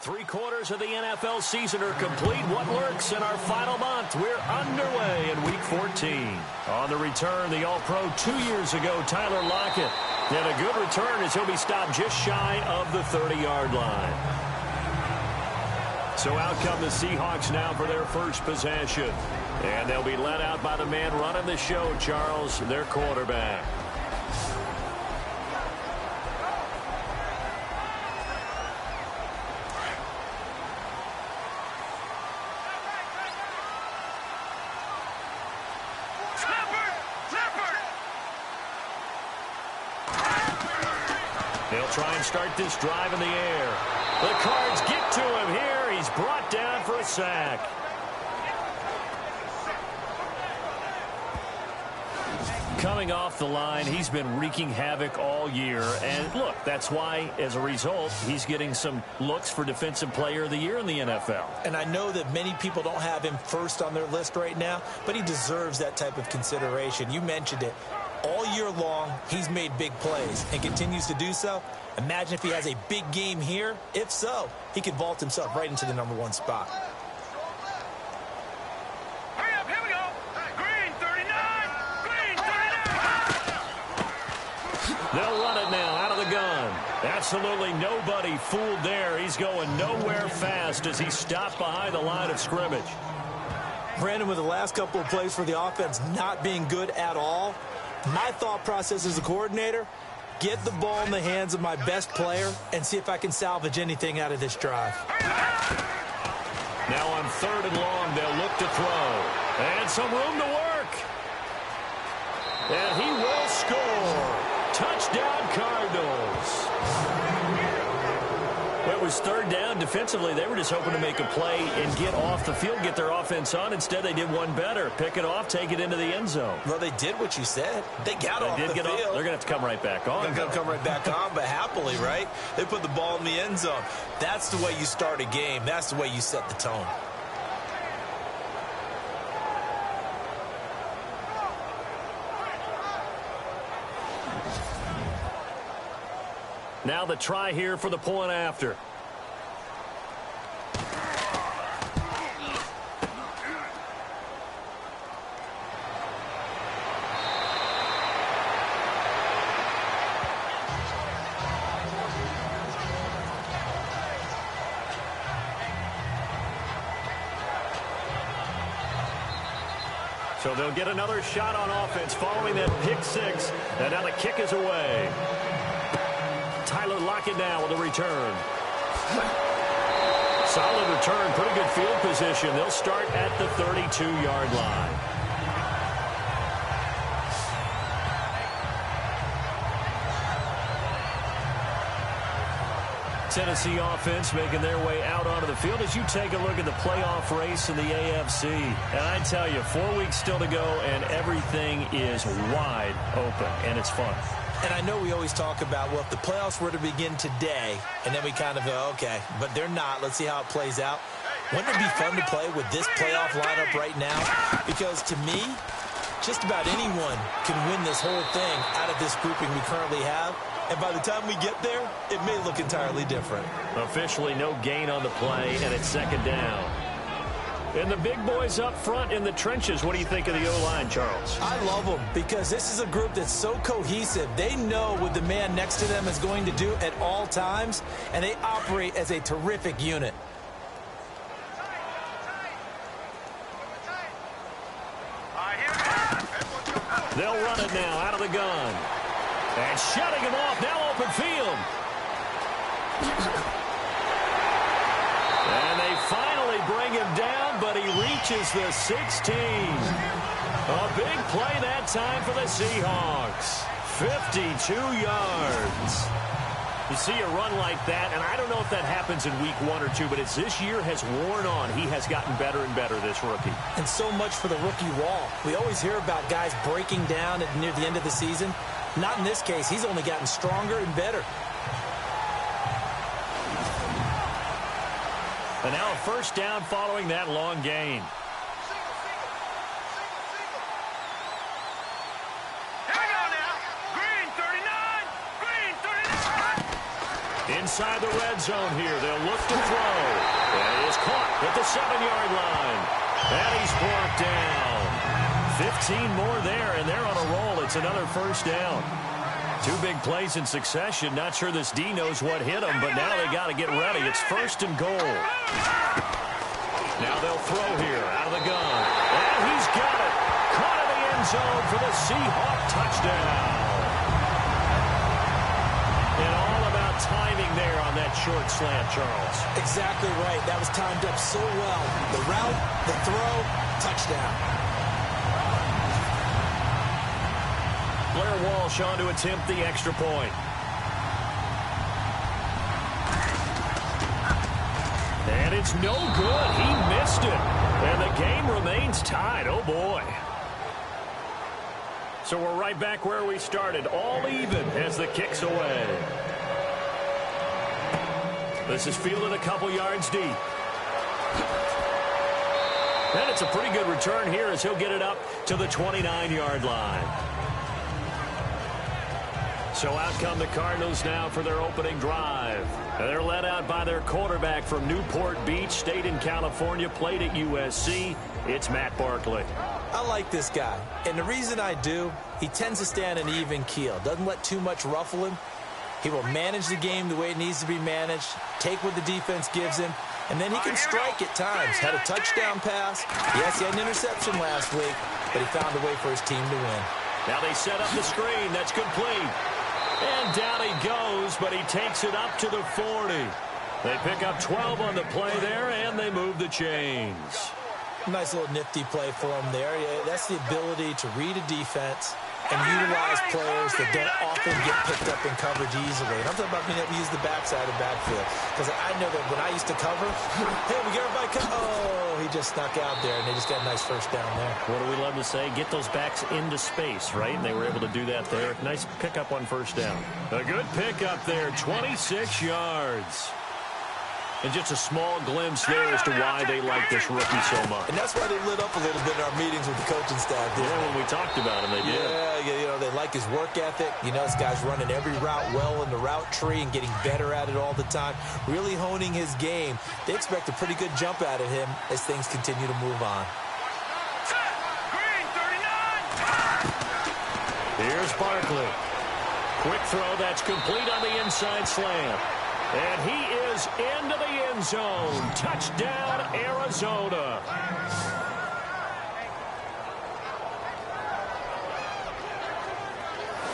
3/4 of the NFL season are complete. What lurks in our final month? We're underway in Week 14. On the return, the All-Pro 2 years ago, Tyler Lockett. And a good return as he'll be stopped just shy of the 30-yard line. So out come the Seahawks now for their first possession. And they'll be led out by the man running the show, Charles, their quarterback. They'll try and start this drive in the air. The Cards get to him here. He's brought down for a sack. Coming off the line, he's been wreaking havoc all year. And look, that's why, as a result, he's getting some looks for Defensive Player of the Year in the NFL. And I know that many people don't have him first on their list right now, but he deserves that type of consideration. You mentioned it. All year long, he's made big plays and continues to do so. Imagine if he has a big game here. If so, he could vault himself right into the #1 spot. Hurry up, here we go. Green 39. Green 39. They'll run it now out of the gun. Absolutely nobody fooled there. He's going nowhere fast as he's stopped behind the line of scrimmage. Brandon, with the last couple of plays for the offense not being good at all, my thought process as a coordinator, get the ball in the hands of my best player and see if I can salvage anything out of this drive. Now on 3rd and long, they'll look to throw. And some room to work. And he will score. Touchdown, Cardinals. It was 3rd down. Defensively, they were just hoping to make a play and get off the field, get their offense on. Instead, they did one better. Pick it off, take it into the end zone. Well, they did what you said. They got off the field. They're going to have to come right back on. They're going to come right back on, but happily, right? They put the ball in the end zone. That's the way you start a game. That's the way you set the tone. Now the try here for the point after. So they'll get another shot on offense following that pick six. And now the kick is away. Tyler Lockett now with a return. Solid return, pretty good field position. They'll start at the 32-yard line. Tennessee offense making their way out onto the field as you take a look at the playoff race in the AFC. And I tell you, 4 weeks still to go, and everything is wide open, and it's fun. And I know we always talk about, well, if the playoffs were to begin today, and then we kind of go, okay, but they're not. Let's see how it plays out. Wouldn't it be fun to play with this playoff lineup right now? Because to me, just about anyone can win this whole thing out of this grouping we currently have. And by the time we get there, it may look entirely different. Officially no gain on the play, and it's 2nd down. And the big boys up front in the trenches. What do you think of the O-line, Charles? I love them because this is a group that's so cohesive. They know what the man next to them is going to do at all times, and they operate as a terrific unit. They'll run it now out of the gun. And shutting him off, now open field. And they finally bring him down, but he reaches the 16. A big play that time for the Seahawks. 52 yards. You see a run like that, and I don't know if that happens in week 1 or 2, but as this year has worn on, he has gotten better and better, this rookie. And so much for the rookie wall. We always hear about guys breaking down near the end of the season. Not in this case. He's only gotten stronger and better. And now a 1st down following that long gain. Here we go now. Green 39. Green 39. Inside the red zone here, they'll look to throw. And he is caught at the 7-yard line. And he's brought down. 15 more there, and they're on a roll. It's another first down. 2 big plays in succession. Not sure this D knows what hit him, but now they got to get ready. It's first and goal. Now they'll throw here out of the gun. And he's got it. Caught in the end zone for the Seahawk touchdown. And all about timing there on that short slant, Charles. Exactly right. That was timed up so well. The route, the throw, touchdown. Blair Walsh on to attempt the extra point. And it's no good. He missed it. And the game remains tied. Oh, boy. So we're right back where we started. All even as the kick's away. This is fielded a couple yards deep. And it's a pretty good return here as he'll get it up to the 29-yard line. So out come the Cardinals now for their opening drive. And they're led out by their quarterback from Newport Beach, stayed in California, played at USC. It's Matt Barkley. I like this guy. And the reason I do, he tends to stand an even keel. Doesn't let too much ruffle him. He will manage the game the way it needs to be managed, take what the defense gives him, and then he can strike at times. Had a touchdown pass. Yes, he had an interception last week, but he found a way for his team to win. Now they set up the screen. That's complete. And down he goes, but he takes it up to the 40. They pick up 12 on the play there, and they move the chains. Nice little nifty play for him there. Yeah, that's the ability to read a defense and utilize players that don't often get picked up in coverage easily. And I'm talking about being able to use the backside of backfield. Because I know that when I used to cover, hey, we get everybody cover. Oh, he just snuck out there, and they just got a nice first down there. What do we love to say? Get those backs into space, right? And they were able to do that there. Nice pickup on first down. A good pickup there, 26 yards. And just a small glimpse there as to why they like this rookie so much. And that's why they lit up a little bit in our meetings with the coaching staff. Yeah, when we talked about him, they did. Yeah, you know, they like his work ethic. You know, this guy's running every route well in the route tree and getting better at it all the time, really honing his game. They expect a pretty good jump out of him as things continue to move on. Green, 39. Here's Barkley. Quick throw, that's complete on the inside slant. And he is into the end zone. Touchdown, Arizona.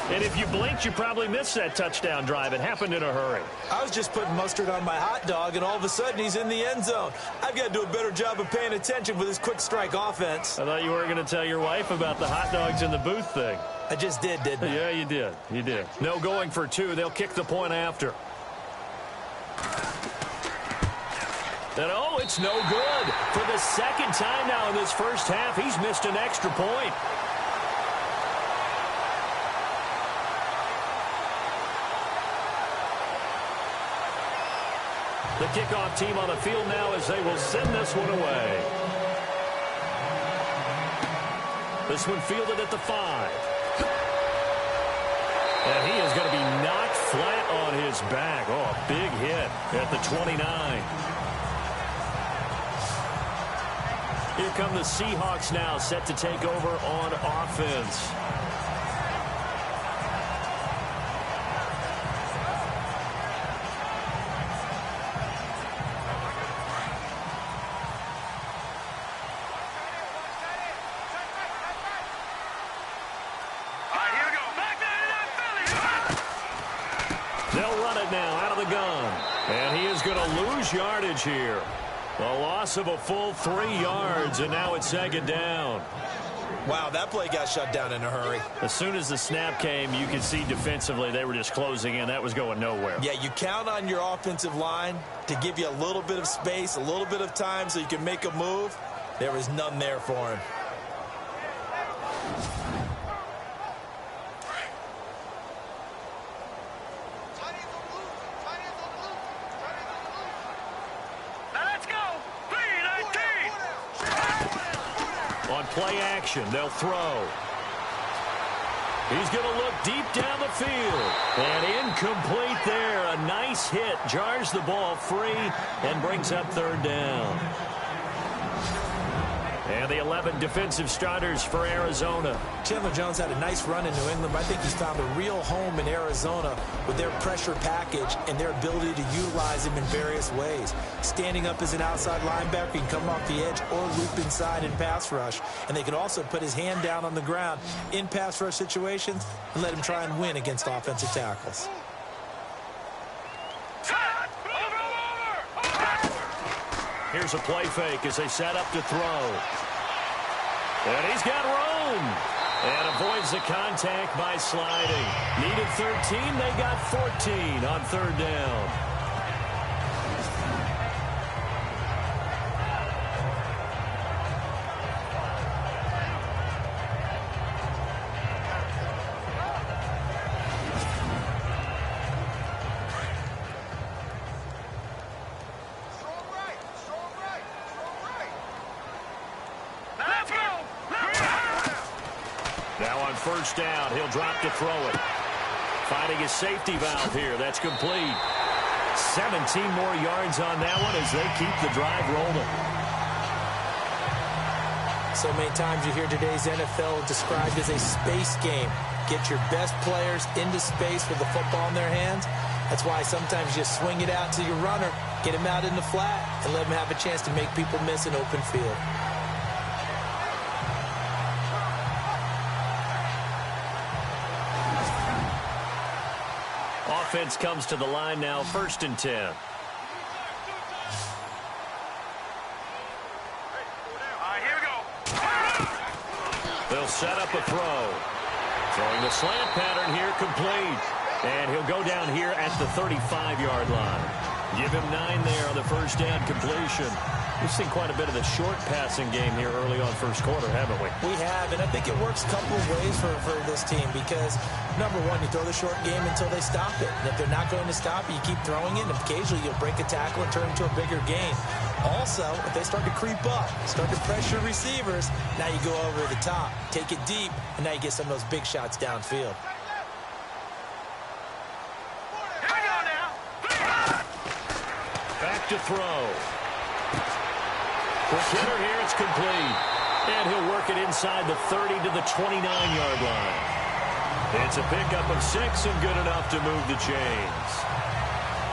And if you blinked, you probably missed that touchdown drive. It happened in a hurry. I was just putting mustard on my hot dog, and all of a sudden he's in the end zone. I've got to do a better job of paying attention with this quick strike offense. I thought you weren't going to tell your wife about the hot dogs in the booth thing. I just did, didn't I? Yeah, you did. You did. No going for 2. They'll kick the point after. And oh, it's no good. For the second time now in this first half, he's missed an extra point. The kickoff team on the field now as they will send this one away. This one fielded at the 5. And he is going to be knocked flat on his back. Oh, a big hit at the 29. Here come the Seahawks now, set to take over on offense. They'll run it now out of the gun. And he is going to lose yardage here. A loss of a full 3 yards, and now it's second down. Wow, that play got shut down in a hurry. As soon as the snap came, you could see defensively they were just closing in. That was going nowhere. Yeah, you count on your offensive line to give you a little bit of space, a little bit of time so you can make a move. There was none there for him. On play action, they'll throw. He's going to look deep down the field. And incomplete there. A nice hit. Jars the ball free and brings up third down. And the 11 defensive starters for Arizona. Chandler Jones had a nice run in New England, but I think he's found a real home in Arizona with their pressure package and their ability to utilize him in various ways. Standing up as an outside linebacker, he can come off the edge or loop inside in pass rush. And they can also put his hand down on the ground in pass rush situations and let him try and win against offensive tackles. Here's a play fake as they set up to throw. And he's got room. And avoids the contact by sliding. Needed 13. They got 14 on third down. First down. He'll drop to throw it. Finding his safety valve here. That's complete. 17 more yards on that one as they keep the drive rolling. So many times you hear today's NFL described as a space game. Get your best players into space with the football in their hands. That's why sometimes you just swing it out to your runner, get him out in the flat, and let him have a chance to make people miss an open field. Offense comes to the line now, 1st and 10. Here we go. They'll set up a throw. Throwing the slant pattern here, complete. And he'll go down here at the 35-yard line. Give him 9 there on the first down completion. We've seen quite a bit of the short passing game here early on first quarter, haven't we? We have, and I think it works a couple of ways for this team because, number one, you throw the short game until they stop it. And if they're not going to stop it, you keep throwing it, and occasionally you'll break a tackle and turn it into a bigger gain. Also, if they start to creep up, start to pressure receivers, now you go over the top, take it deep, and now you get some of those big shots downfield. Back to throw. Quick hitter here, it's complete. And he'll work it inside the 30 to the 29-yard line. It's a pickup of 6 and good enough to move the chains.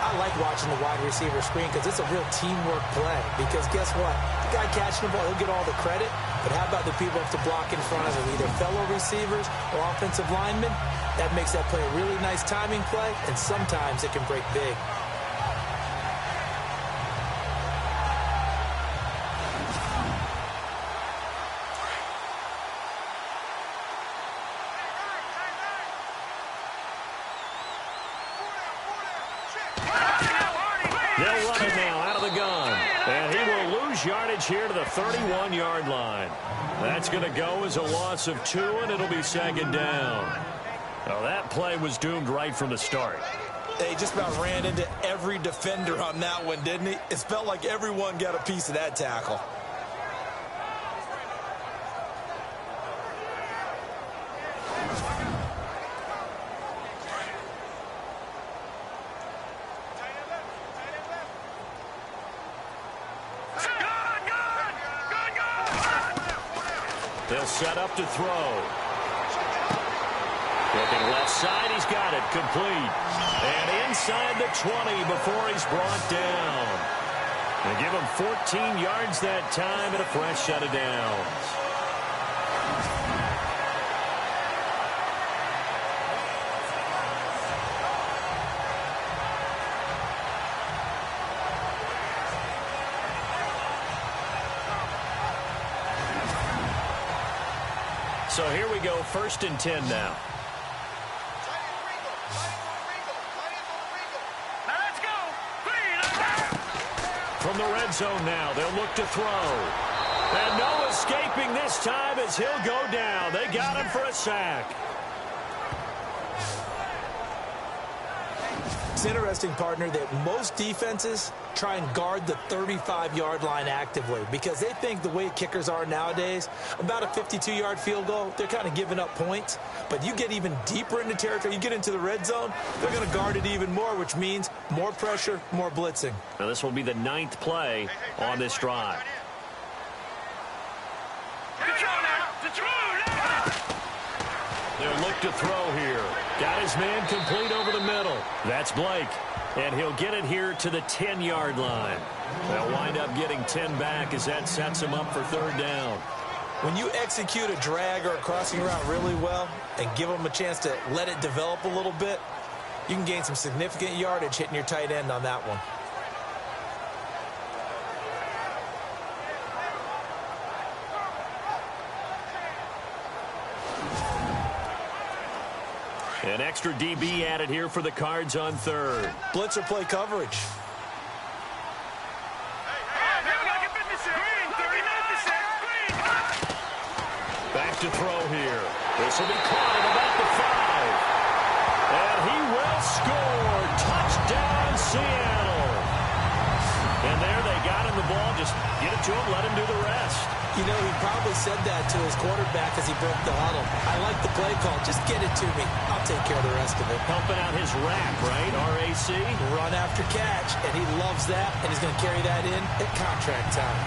I like watching the wide receiver screen because it's a real teamwork play. Because guess what? The guy catching the ball, he'll get all the credit. But how about the people up to block in front of him, either fellow receivers or offensive linemen? That makes that play a really nice timing play, and sometimes it can break big. They'll run it now out of the gun. And he will lose yardage here to the 31-yard line. That's going to go as a loss of 2, and it'll be 2nd down. Well, that play was doomed right from the start. They just about ran into every defender on that one, didn't he? It felt like everyone got a piece of that tackle. They'll set up to throw. Looking left side, he's got it, complete. And inside the 20 before he's brought down. They give him 14 yards that time and a fresh set of downs. So here we go, 1st and 10 now. Let's go. From the red zone now, they'll look to throw. And no escaping this time as he'll go down. They got him for a sack. interesting, partner, that most defenses try and guard the 35-yard line actively because they think the way kickers are nowadays, about a 52-yard field goal, they're kind of giving up points. But you get even deeper into territory, you get into the red zone, they're going to guard it even more, which means more pressure, more blitzing. Now this will be the 9th play on this drive. They'll look to throw here. Got his man complete over the middle. That's Blake. And he'll get it here to the 10-yard line. They'll wind up getting 10 back as that sets him up for 3rd down. When you execute a drag or a crossing route really well and give them a chance to let it develop a little bit, you can gain some significant yardage hitting your tight end on that one. An extra DB added here for the Cards on 3rd. Blitzer play coverage. Back to throw here. This will be caught at about the 5. And he will score. Touchdown, Seattle. And there they got him the ball. Just get it to him, let him do the rest. You know, he probably said that to his quarterback as he broke the huddle. I like the play call. Just get it to me. I'll take care of the rest of it. Helping out his rack, right? RAC. Run after catch, and he loves that, and he's going to carry that in at contract time.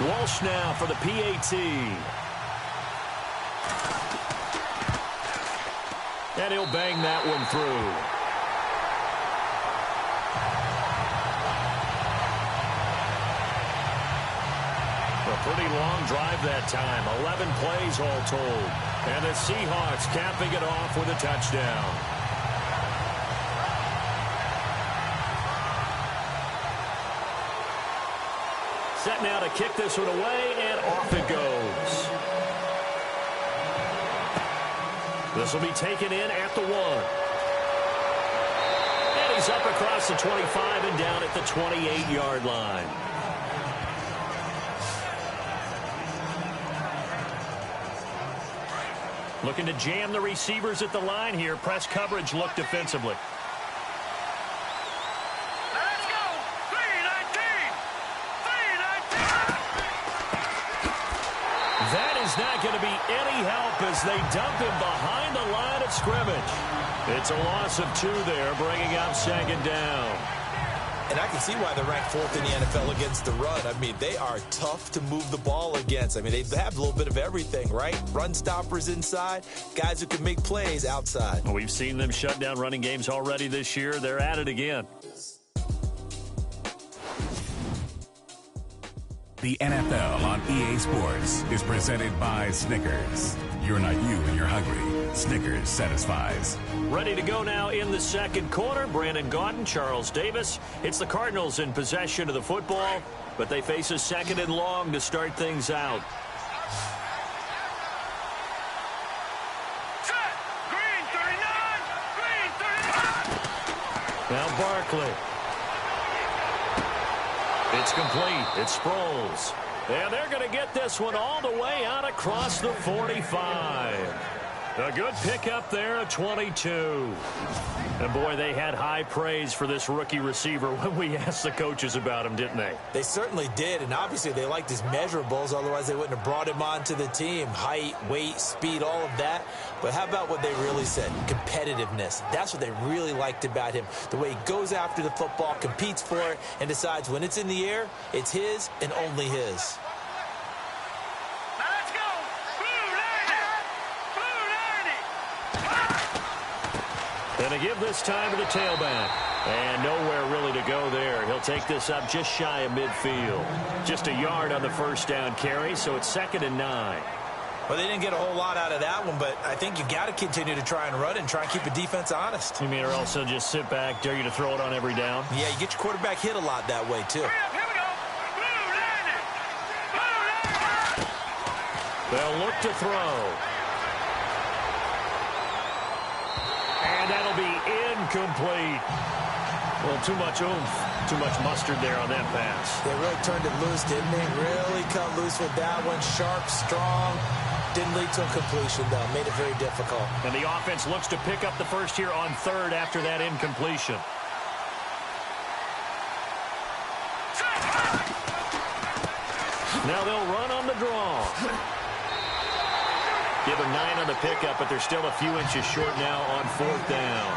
Walsh now for the PAT. And he'll bang that one through. Pretty long drive that time. 11 plays all told. And the Seahawks capping it off with a touchdown. Set now to kick this one away, and off it goes. This will be taken in at the 1. And he's up across the 25 and down at the 28-yard line. Looking to jam the receivers at the line here. Press coverage look defensively. Let's go! 319! 319! That is not going to be any help as they dump him behind the line of scrimmage. It's a loss of 2 there, bringing up 2nd down. And I can see why they're ranked 4th in the NFL against the run. I mean, they are tough to move the ball against. I mean, they have a little bit of everything, right? Run stoppers inside, guys who can make plays outside. We've seen them shut down running games already this year. They're at it again. The NFL on EA Sports is presented by Snickers. You're not you when you're hungry. Snickers satisfies. Ready to go now in the 2nd quarter. Brandon Gaudin, Charles Davis. It's the Cardinals in possession of the football, but they face a 2nd and long to start things out. Set! Green 39! Green 39! Now Barkley. It's complete. It's Sproles. And they're going to get this one all the way out across the 45. A good pickup there at 22. And, boy, they had high praise for this rookie receiver when we asked the coaches about him, didn't they? They certainly did, and obviously they liked his measurables. Otherwise, they wouldn't have brought him onto the team. Height, weight, speed, all of that. But how about what they really said? Competitiveness. That's what they really liked about him. The way he goes after the football, competes for it, and decides when it's in the air, it's his and only his. Let's go! Blue 90! Blue 90! And they give this time to the tailback. And nowhere really to go there. He'll take this up just shy of midfield. Just a yard on the 1st down carry, so it's 2nd and 9. Well, they didn't get a whole lot out of that one, but I think you got to continue to try and run and try and keep the defense honest. You mean or also just sit back, dare you to throw it on every down? Yeah, you get your quarterback hit a lot that way, too. Hurry up, here we go! Blue 90! Blue 90! They'll look to throw. And that'll be incomplete. Well, too much oomph, too much mustard there on that pass. They really turned it loose, didn't they? Really cut loose with that one. Sharp, strong. Didn't lead to a completion, though. Made it very difficult. And the offense looks to pick up the first here on third after that incompletion. Now they'll run on the draw. Give them 9 on the pickup, but they're still a few inches short now on fourth down.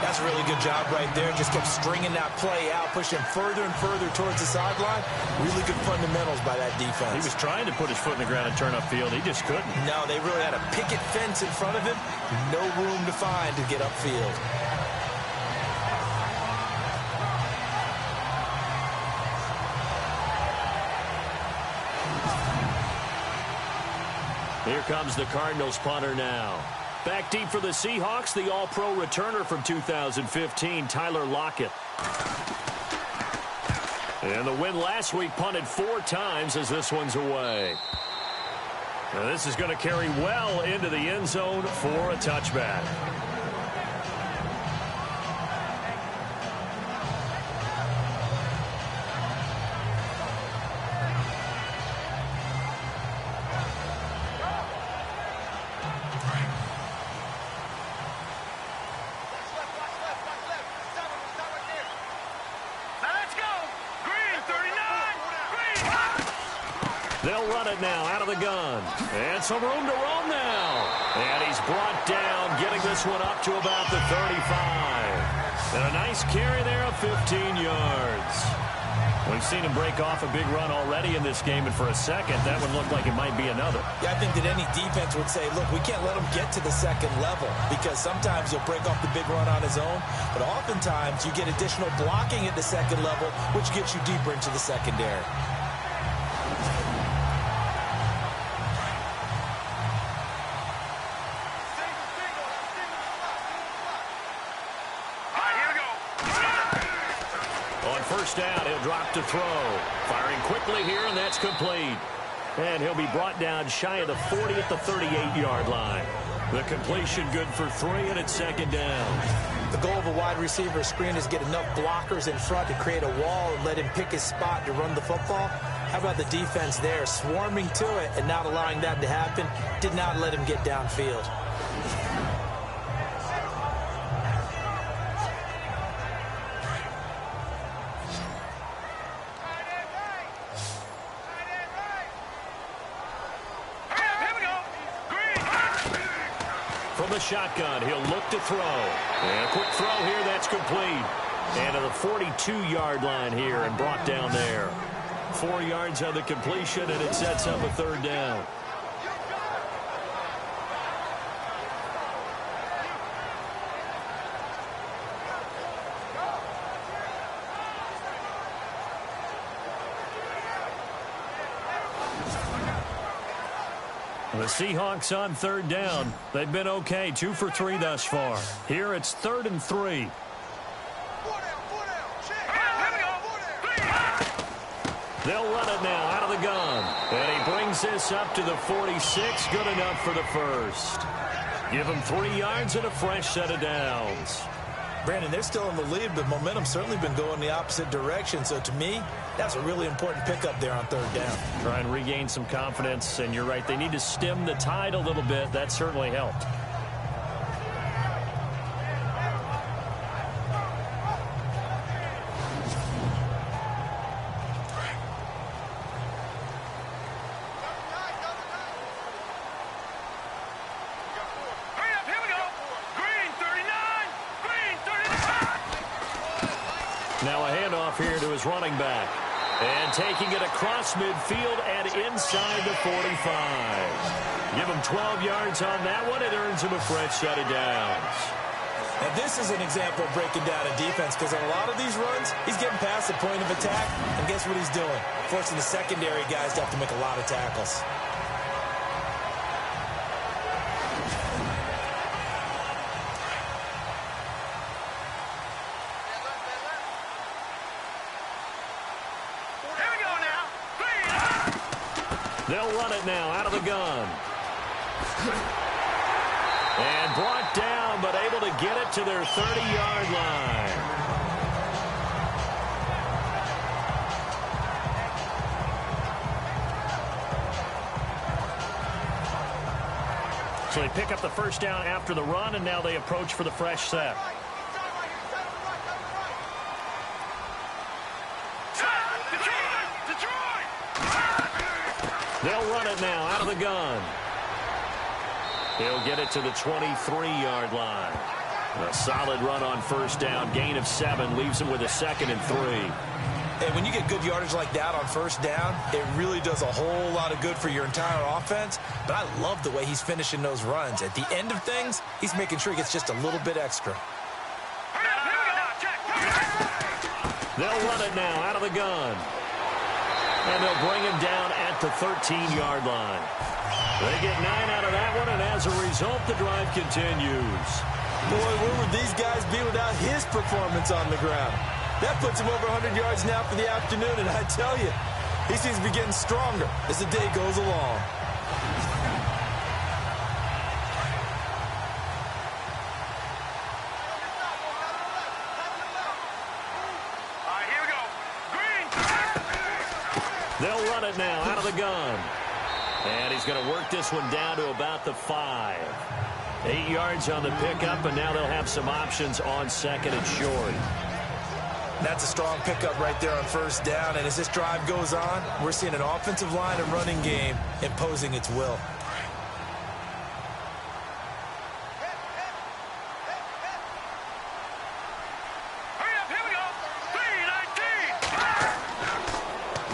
That's a really good job right there. Just kept stringing that play out, pushing further and further towards the sideline. Really good fundamentals by that defense. He was trying to put his foot in the ground and turn upfield. He just couldn't. No, they really had a picket fence in front of him. No room to find to get upfield. Here comes the Cardinals punter now. Back deep for the Seahawks, the all-pro returner from 2015, Tyler Lockett. And the win last week, punted 4 times as this one's away. Now this is going to carry well into the end zone for a touchback. They'll run it now out of the gun. And some room to roam now. And he's brought down, getting this one up to about the 35. And a nice carry there of 15 yards. We've seen him break off a big run already in this game, and for a second, that would look like it might be another. Yeah, I think that any defense would say, look, we can't let him get to the second level, because sometimes he'll break off the big run on his own, but oftentimes you get additional blocking at the second level, which gets you deeper into the secondary. First down, he'll drop to throw. Firing quickly here, and that's complete. And he'll be brought down shy of the 40 at the 38-yard line. The completion good for 3, and it's second down. The goal of a wide receiver screen is get enough blockers in front to create a wall and let him pick his spot to run the football. How about the defense there, swarming to it and not allowing that to happen? Did not let him get downfield. The shotgun, he'll look to throw. And a quick throw here, that's complete. And to the 42-yard line here and brought down there. 4 yards on the completion, and it sets up a third down. The Seahawks on third down. They've been okay, 2 for 3 thus far. Here it's 3rd and 3. They'll run it now out of the gun. And he brings this up to the 46. Good enough for the first. Give him 3 yards and a fresh set of downs. Brandon, they're still in the lead, but momentum's certainly been going the opposite direction. So to me, that's a really important pickup there on third down. Try and regain some confidence, and you're right. They need to stem the tide a little bit. That certainly helped. Now a handoff here to his running back. And taking it across midfield and inside the 45. Give him 12 yards on that one. It earns him a fresh set of downs. And this is an example of breaking down a defense, because on a lot of these runs, he's getting past the point of attack, and guess what he's doing? Forcing the secondary guys to have to make a lot of tackles. They'll run it now out of the gun. And brought down, but able to get it to their 30-yard line. So they pick up the first down after the run, and now they approach for the fresh set. They'll run it now out of the gun. He'll get it to the 23-yard line. A solid run on first down. Gain of 7 leaves him with a 2nd and 3. And when you get good yardage like that on first down, it really does a whole lot of good for your entire offense. But I love the way he's finishing those runs. At the end of things, he's making sure he gets just a little bit extra. They'll run it now out of the gun. And they'll bring him down at the 13-yard line. They get 9 out of that one, and as a result, the drive continues. Boy, where would these guys be without his performance on the ground? That puts him over 100 yards now for the afternoon, and I tell you, he seems to be getting stronger as the day goes along. Here we go. Green. They'll run it now out of the gun. And he's going to work this one down to about the 5. 8 yards on the pickup, and now they'll have some options on 2nd and short. That's a strong pickup right there on first down, and as this drive goes on, we're seeing an offensive line and running game imposing its will. Hurry up, here we go.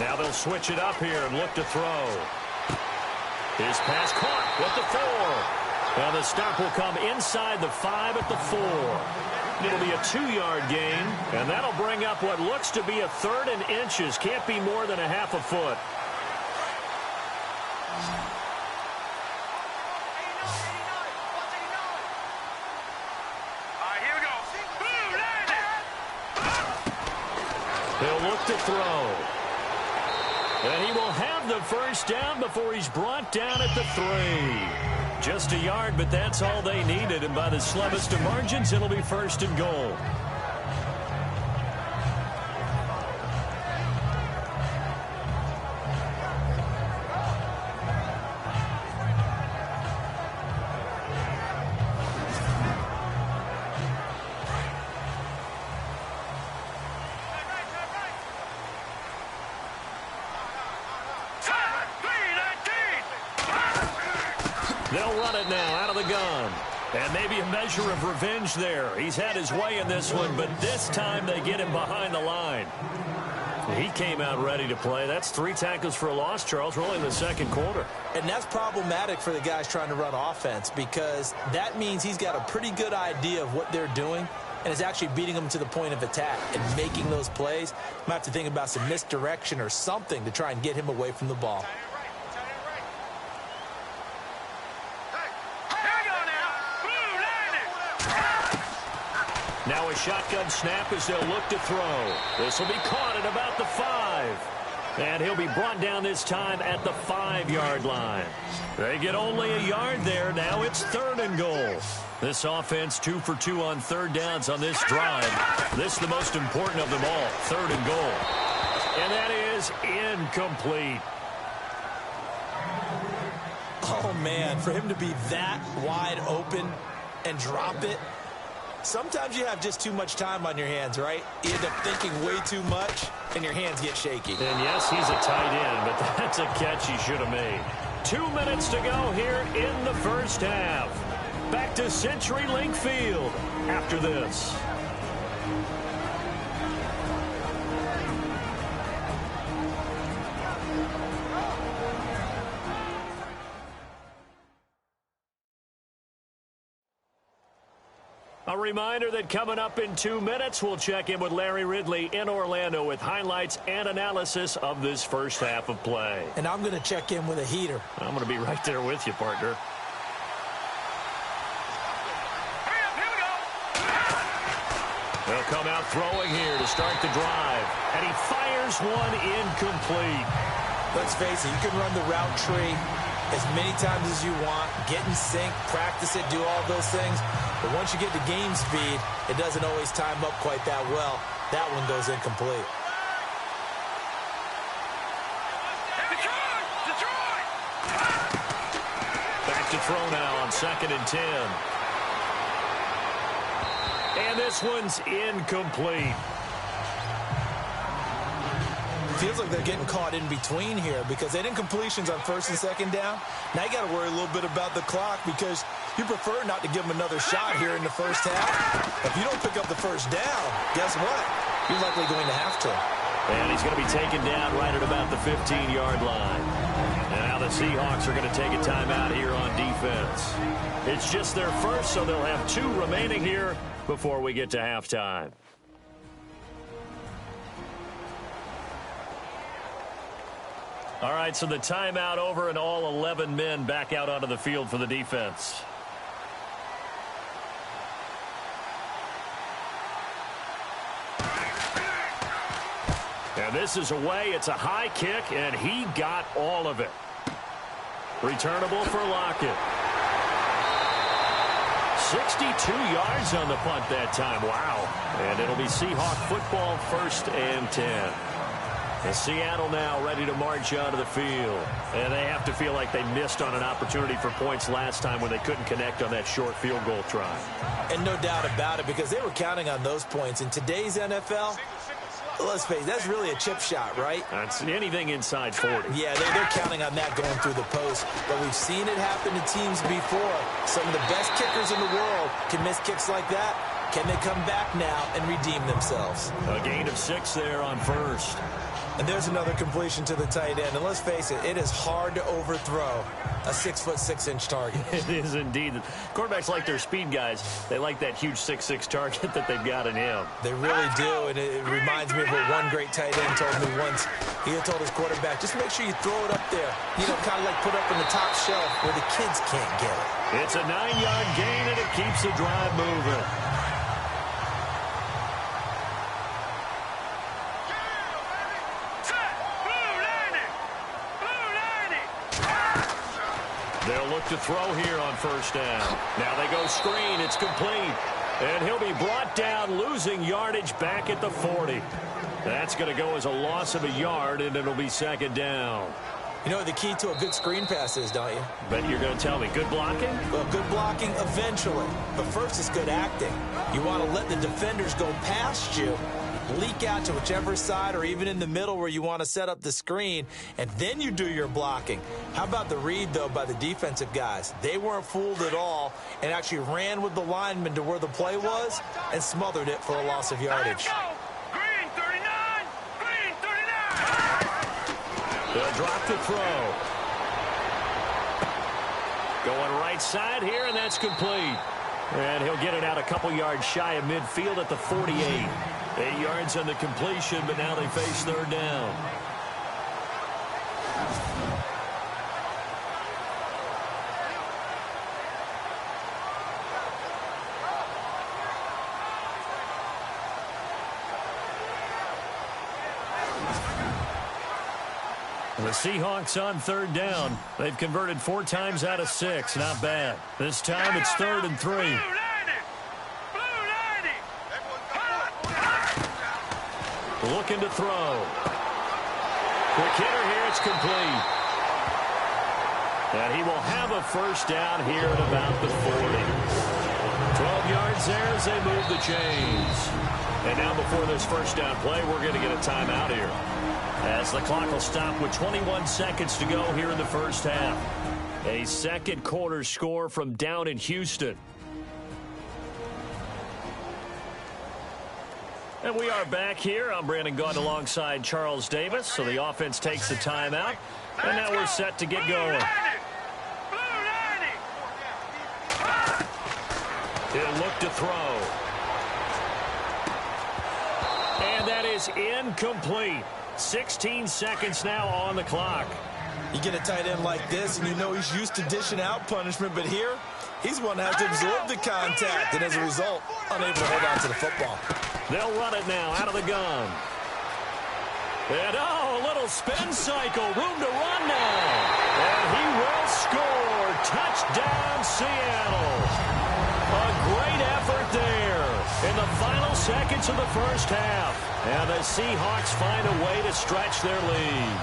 3-19. Now they'll switch it up here and look to throw. His pass caught with the 4. And the stop will come inside the 5 at the 4. It'll be a 2-yard gain, and that'll bring up what looks to be a 3rd and inches. Can't be more than a half a foot. Here we go. Blue, landed. He'll look to throw. And he will have the first down before he's brought down at the 3. Just a yard, but that's all they needed. And by the slimmest of margins, it'll be 1st and goal. They'll run it now out of the gun. And maybe a measure of revenge there. He's had his way in this one, but this time they get him behind the line. He came out ready to play. That's 3 tackles for a loss, Charles. We're only in the 2nd quarter. And that's problematic for the guys trying to run offense because that means he's got a pretty good idea of what they're doing and is actually beating them to the point of attack and making those plays. Might have to think about some misdirection or something to try and get him away from the ball. Now a shotgun snap as they'll look to throw. This will be caught at about the 5. And he'll be brought down this time at the 5-yard line. They get only a yard there. Now it's 3rd and goal. This offense 2 for 2 on 3rd downs on this drive. This is the most important of them all, 3rd and goal. And that is incomplete. Oh, man, for him to be that wide open and drop it. Sometimes you have just too much time on your hands, right? You end up thinking way too much, and your hands get shaky. And yes, he's a tight end, but that's a catch he should have made. 2 minutes to go here in the first half. Back to CenturyLink Field after this. A reminder that coming up in 2 minutes, we'll check in with Larry Ridley in Orlando with highlights and analysis of this first half of play. And I'm going to check in with a heater. I'm going to be right there with you, partner. They'll come out throwing here to start the drive. And he fires one incomplete. Let's face it, you can run the route tree as many times as you want, get in sync, practice it, do all those things. But once you get to game speed, it doesn't always time up quite that well. That one goes incomplete. Back to throw now on 2nd and 10. And this one's incomplete. Feels like they're getting caught in between here because they didn't completions on 1st and 2nd down. Now you got to worry a little bit about the clock because you prefer not to give them another shot here in the first half. If you don't pick up the first down, guess what? You're likely going to have to. And he's going to be taken down right at about the 15-yard line. And now the Seahawks are going to take a timeout here on defense. It's just their first, so they'll have 2 remaining here before we get to halftime. All right, so the timeout over and all 11 men back out onto the field for the defense. And this is away. It's a high kick, and he got all of it. Returnable for Lockett. 62 yards on the punt that time. Wow. And it'll be Seahawk football, 1st and 10. And Seattle now ready to march onto the field. And they have to feel like they missed on an opportunity for points last time when they couldn't connect on that short field goal try. And no doubt about it, because they were counting on those points. In today's NFL, let's face it, that's really a chip shot, right? That's anything inside 40. Yeah, they're counting on that going through the post. But we've seen it happen to teams before. Some of the best kickers in the world can miss kicks like that. Can they come back now and redeem themselves? A gain of 6 there on 1st. And there's another completion to the tight end. And let's face it, it is hard to overthrow a 6'6" target. It is indeed. Quarterbacks like their speed guys. They like that huge 6'6" target that they've got in him. They really do. And it reminds me of what one great tight end told me once. He had told his quarterback, just make sure you throw it up there. You know, kind of like put up in the top shelf where the kids can't get it. It's a 9-yard gain, and it keeps the drive moving. They'll look to throw here on 1st down. Now they go screen. It's complete. And he'll be brought down, losing yardage back at the 40. That's going to go as a loss of a yard, and it'll be 2nd down. You know what the key to a good screen pass is, don't you? But you're going to tell me, good blocking? Well, good blocking eventually. But first, it's good acting. You want to let the defenders go past you, leak out to whichever side or even in the middle where you want to set up the screen, and then you do your blocking. How about the read, though, by the defensive guys? They weren't fooled at all and actually ran with the lineman to where the play was and smothered it for a loss of yardage. Green 39! Green 39! They'll drop the throw. Going right side here, and that's complete. And he'll get it out a couple yards shy of midfield at the 48. 8 yards on the completion, but now they face 3rd down. The Seahawks on 3rd down. They've converted 4 times out of 6. Not bad. This time it's 3rd and 3. Looking to throw. Quick hitter here. It's complete. And he will have a 1st down here at about the 40. 12 yards there as they move the chains. And now before this 1st down play, we're going to get a timeout here, as the clock will stop with 21 seconds to go here in the 1st half. A 2nd quarter score from down in Houston. And we are back here. I'm Brandon Gaudin alongside Charles Davis. So the offense takes the timeout. And now we're set to get going. He'll look to throw. And that is incomplete. 16 seconds now on the clock. You get a tight end like this, and you know he's used to dishing out punishment, but here, he's one that has to absorb the contact, and as a result, unable to hold on to the football. They'll run it now out of the gun. And, a little spin cycle. Room to run now. And he will score. Touchdown, Seattle. A great effort there in the final seconds of the 1st half. And the Seahawks find a way to stretch their lead.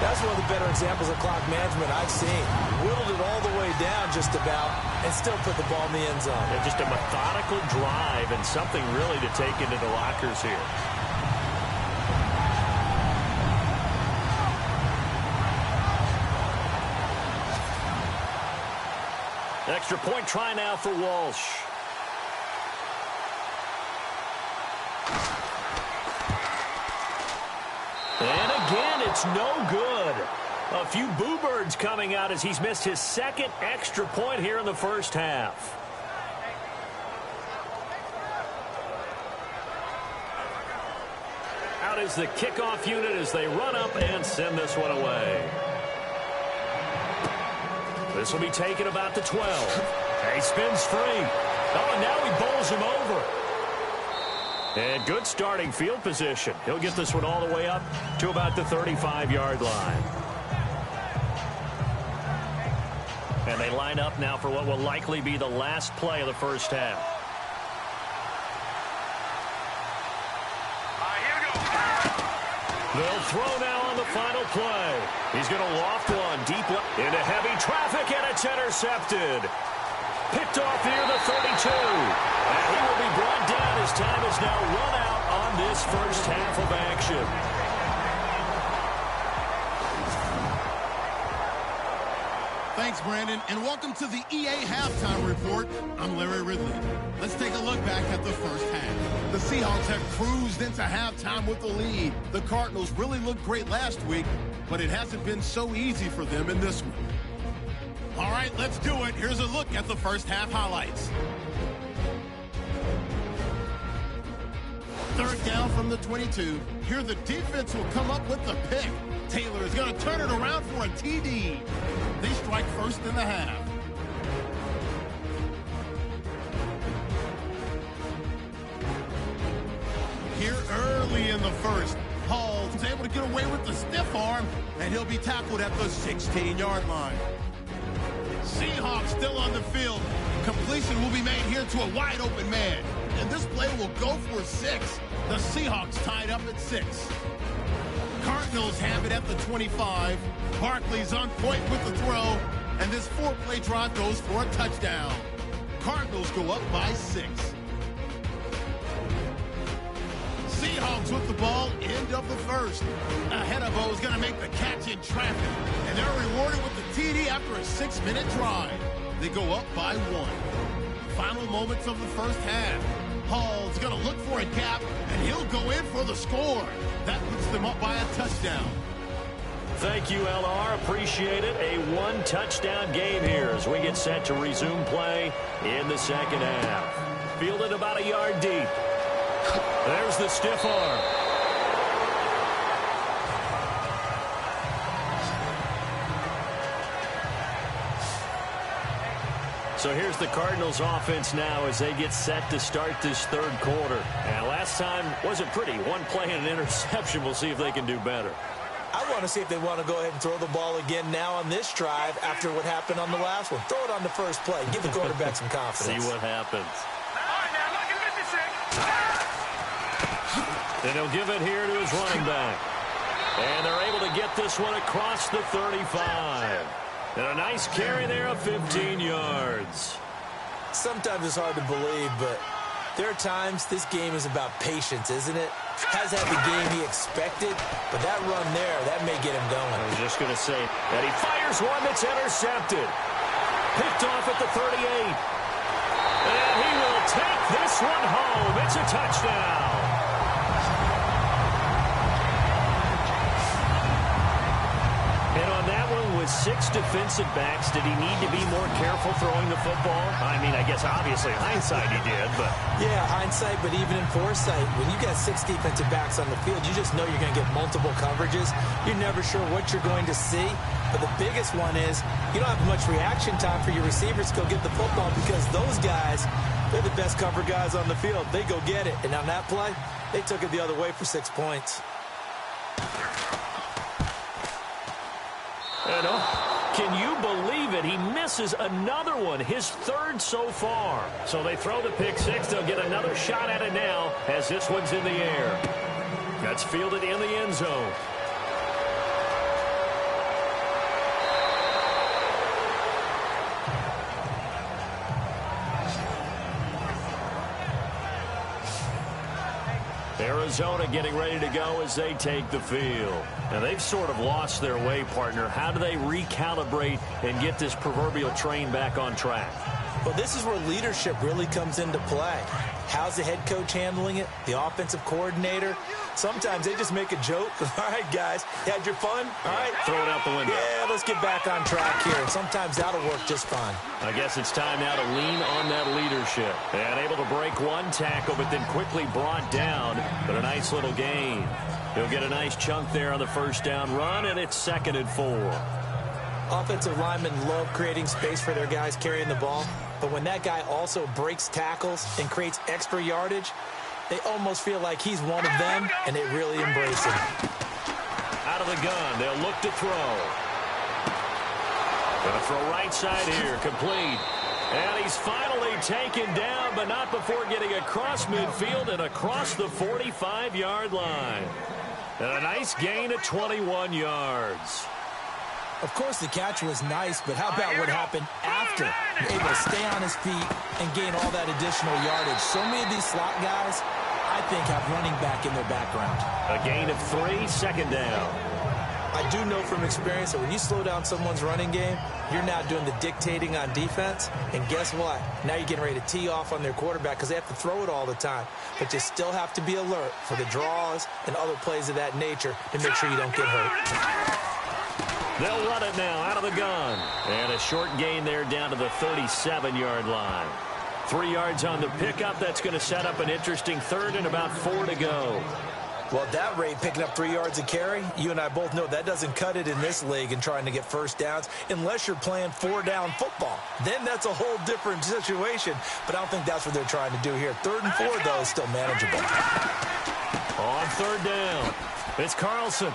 That's one of the better examples of clock management I've seen. Whittled it all the way down just about and still put the ball in the end zone. Yeah, just a methodical drive and something really to take into the lockers here. Extra point try now for Walsh. And again, it's no good. A few boo birds coming out as he's missed his second extra point here in the first half. Out is the kickoff unit as they run up and send this one away. This will be taken about the 12. He spins free. Oh, and now he bowls him over. And good starting field position. He'll get this one all the way up to about the 35-yard line. And they line up now for what will likely be the last play of the first half. They'll throw now on the final play. He's going to loft one deep into heavy traffic, and it's intercepted. Picked off near the 32. And he will be brought down as time is now run out on this first half of action. Thanks, Brandon, and welcome to the EA Halftime Report. I'm Larry Ridley. Let's take a look back at the first half. The Seahawks have cruised into halftime with the lead. The Cardinals really looked great last week, but it hasn't been so easy for them in this one. All right, let's do it. Here's a look at the first half highlights. Third down from the 22. Here the defense will come up with the pick. Taylor is going to turn it around for a TD. They strike first in the half. Here early in the first, Hall is able to get away with the stiff arm, and he'll be tackled at the 16-yard line. Seahawks still on the field. Completion will be made here to a wide-open man, and this play will go for 6. The Seahawks tied up at 6. Cardinals have it at the 25. Barkley's on point with the throw, and this 4-play drive goes for a touchdown. Cardinals go up by 6. Seahawks with the ball, end of the first. Ahead of O is going to make the catch in traffic, and they're rewarded with the TD after a 6-minute drive. They go up by 1. Final moments of the first half. Hall's going to look for a gap, and he'll go in for the score. That puts them up by a touchdown. Thank you, LR. Appreciate it. A one-touchdown game here as we get set to resume play in the second half. Fielded about a yard deep. There's the stiff arm. So here's the Cardinals offense now as they get set to start this third quarter. And last time wasn't pretty. One play and an interception. We'll see if they can do better. I want to see if they want to go ahead and throw the ball again now on this drive after what happened on the last one. Throw it on the first play. Give the quarterback some confidence. See what happens. And he'll give it here to his running back. And they're able to get this one across the 35. And a nice carry there of 15 yards. Sometimes it's hard to believe, but there are times this game is about patience, isn't it? Has had the game he expected, but that run there, that may get him going. I was just going to say that he fires one that's intercepted. Picked off at the 38. And he will take this one home. It's a touchdown. And on that one, with 6 defensive backs, did he need to be more careful throwing the football? I mean, I guess obviously hindsight he did, but... Yeah, hindsight, but even in foresight, when you got 6 defensive backs on the field, you just know you're going to get multiple coverages. You're never sure what you're going to see. But the biggest one is you don't have much reaction time for your receivers to go get the football because those guys, they're the best cover guys on the field. They go get it. And on that play, they took it the other way for 6 points. And can you believe it? He misses another one, his third so far. So they throw the pick 6. They'll get another shot at it now as this one's in the air. That's fielded in the end zone. Arizona getting ready to go as they take the field. And they've sort of lost their way, partner. How do they recalibrate and get this proverbial train back on track? Well, this is where leadership really comes into play. How's the head coach handling it? The offensive coordinator? Sometimes they just make a joke. All right, guys, you had your fun? All right. Throw it out the window. Yeah, let's get back on track here. And sometimes that'll work just fine. I guess it's time now to lean on that leadership. And able to break one tackle, but then quickly brought down. But a nice little gain. He'll get a nice chunk there on the first down run, and it's 2nd and 4. Offensive linemen love creating space for their guys carrying the ball. But when that guy also breaks tackles and creates extra yardage, they almost feel like he's one of them, and they really embrace him. Out of the gun, they'll look to throw. Gonna throw right side here, complete. And he's finally taken down, but not before getting across midfield and across the 45-yard line. And a nice gain of 21 yards. Of course, the catch was nice, but how about what happened after? Able to stay on his feet and gain all that additional yardage. So many of these slot guys, I think, have running back in their background. A gain of 3, 2nd down. I do know from experience that when you slow down someone's running game, you're now doing the dictating on defense. And guess what? Now you're getting ready to tee off on their quarterback because they have to throw it all the time. But you still have to be alert for the draws and other plays of that nature to make sure you don't get hurt. They'll run it now out of the gun. And a short gain there down to the 37-yard line. 3 yards on the pickup. That's going to set up an interesting 3rd and about 4 to go. Well, at that rate, picking up 3 yards a carry, you and I both know that doesn't cut it in this league and trying to get first downs unless you're playing 4-down football. Then that's a whole different situation. But I don't think that's what they're trying to do here. 3rd and 4, though, is still manageable. On 3rd down, it's Carlson.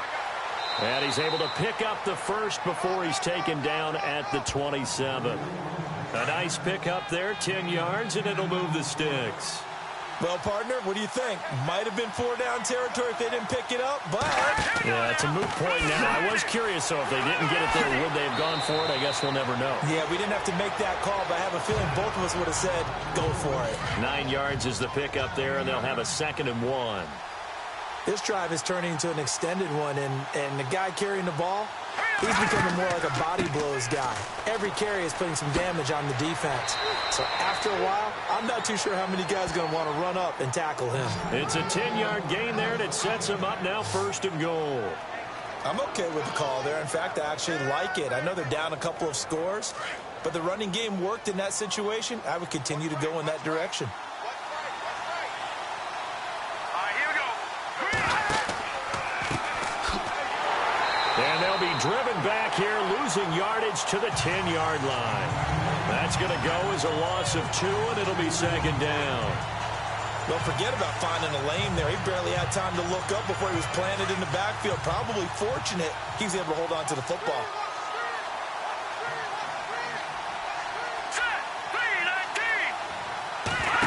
And he's able to pick up the first before he's taken down at the 27. A nice pick up there, 10 yards, and it'll move the sticks. Well, partner, what do you think? Might have been 4-down territory if they didn't pick it up, but... Yeah, it's a moot point now. I was curious, so if they didn't get it there, would they have gone for it? I guess we'll never know. Yeah, we didn't have to make that call, but I have a feeling both of us would have said, go for it. 9 yards is the pick up there, and they'll have a 2nd and 1. This drive is turning into an extended one, and the guy carrying the ball, he's becoming more like a body blows guy. Every carry is putting some damage on the defense. So after a while, I'm not too sure how many guys are going to want to run up and tackle him. It's a 10-yard gain there, and it sets him up now 1st and goal. I'm okay with the call there. In fact, I actually like it. I know they're down a couple of scores, but the running game worked in that situation. I would continue to go in that direction. And they'll be driven back here, losing yardage to the 10-yard line. That's going to go as a loss of 2, and it'll be 2nd down. Don't forget about finding a lane there. He barely had time to look up before he was planted in the backfield. Probably fortunate he was able to hold on to the football.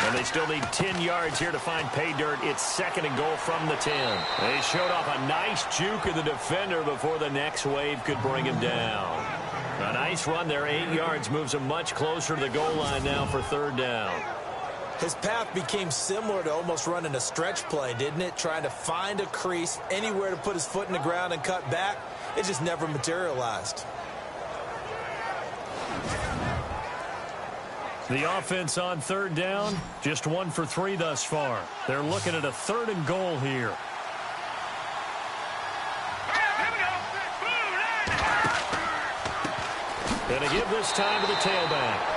And they still need 10 yards here to find pay dirt. It's 2nd and goal from the 10. They showed off a nice juke of the defender before the next wave could bring him down. A nice run there, 8 yards, moves him much closer to the goal line now for 3rd down. His path became similar to almost running a stretch play, didn't it? Trying to find a crease, anywhere to put his foot in the ground and cut back. It just never materialized. The offense on 3rd down, just 1 for 3 thus far. They're looking at a 3rd and goal here. Going to give this time to the tailback.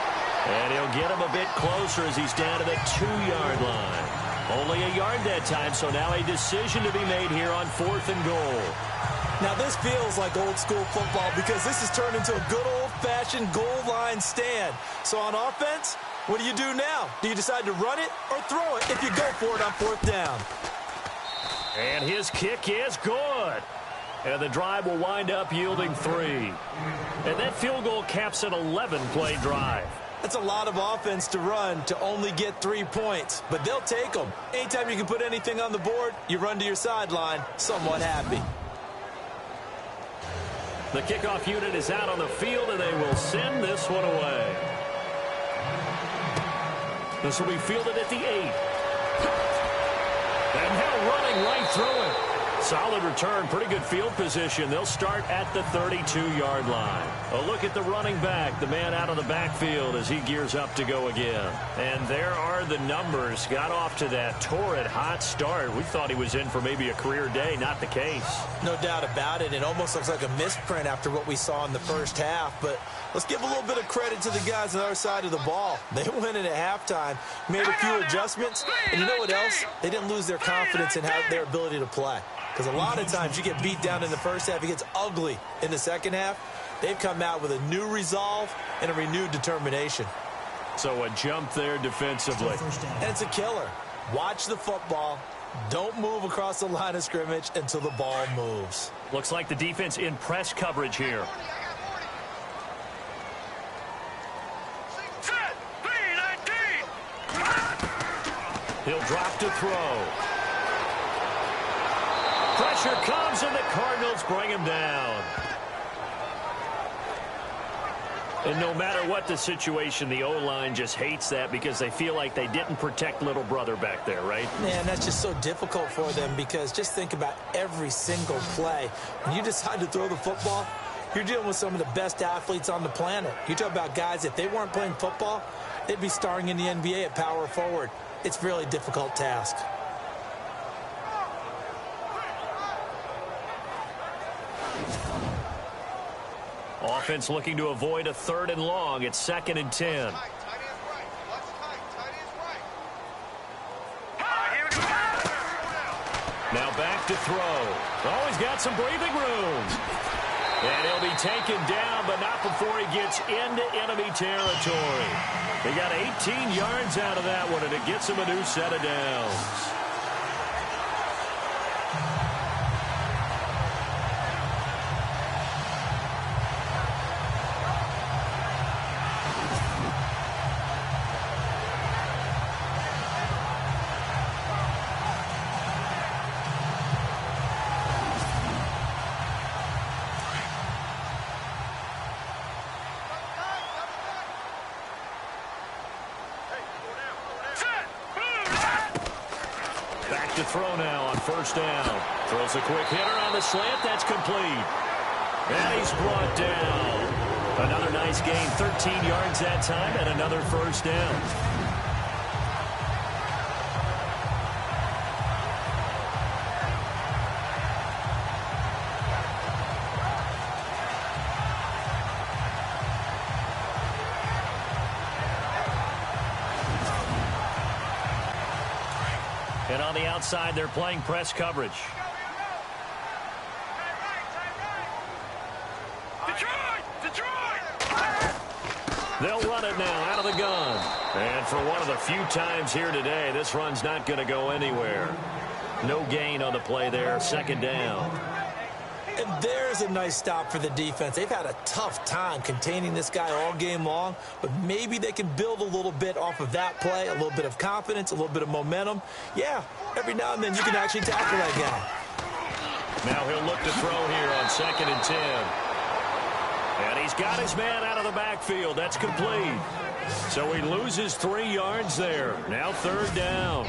And he'll get him a bit closer as he's down to the 2-yard line. Only a yard that time, so now a decision to be made here on 4th and goal. Now, this feels like old school football because this has turned into a good old-fashioned goal line stand. So on offense, what do you do now? Do you decide to run it or throw it if you go for it on 4th down? And his kick is good. And the drive will wind up yielding 3. And that field goal caps an 11-play drive. That's a lot of offense to run to only get 3 points, but they'll take them. Anytime you can put anything on the board, you run to your sideline somewhat happy. The kickoff unit is out on the field, and they will send this one away. This will be fielded at the 8. And now running right through it. Solid return, pretty good field position. They'll start at the 32-yard line. A look at the running back, the man out of the backfield as he gears up to go again. And there are the numbers. Got off to that torrid hot start. We thought he was in for maybe a career day. Not the case. No doubt about it. It almost looks like a misprint after what we saw in the first half. But let's give a little bit of credit to the guys on the other side of the ball. They went in at halftime, made a few adjustments. And you know what else? They didn't lose their confidence in their ability to play. Because a lot of times you get beat down in the first half, it gets ugly in the second half. They've come out with a new resolve and a renewed determination. So a jump there defensively. And it's a killer. Watch the football. Don't move across the line of scrimmage until the ball moves. Looks like the defense in press coverage here. He'll drop to throw. Pressure comes, and the Cardinals bring him down. And no matter what the situation, the O-line just hates that because they feel like they didn't protect little brother back there, right? Man, that's just so difficult for them because just think about every single play. When you decide to throw the football, you're dealing with some of the best athletes on the planet. You talk about guys, if they weren't playing football, they'd be starring in the NBA at power forward. It's a really difficult task. Offense looking to avoid a 3rd and long. It's 2nd and 10. Now back to throw. Oh, he's got some breathing room. And he'll be taken down, but not before he gets into enemy territory. They got 18 yards out of that one, and it gets him a new set of downs. To throw now on 1st down. Throws a quick hitter on the slant. That's complete. And he's brought down. Another nice gain. 13 yards that time and another 1st down. And on the outside, they're playing press coverage. They'll run it now out of the gun. And for one of the few times here today, this run's not going to go anywhere. No gain on the play there. 2nd down. And there's a nice stop for the defense. They've had a tough time containing this guy all game long, but maybe they can build a little bit off of that play, a little bit of confidence, a little bit of momentum. Yeah, every now and then you can actually tackle that guy. Now he'll look to throw here on 2nd and 10. And he's got his man out of the backfield. That's complete. So he loses 3 yards there. Now 3rd down.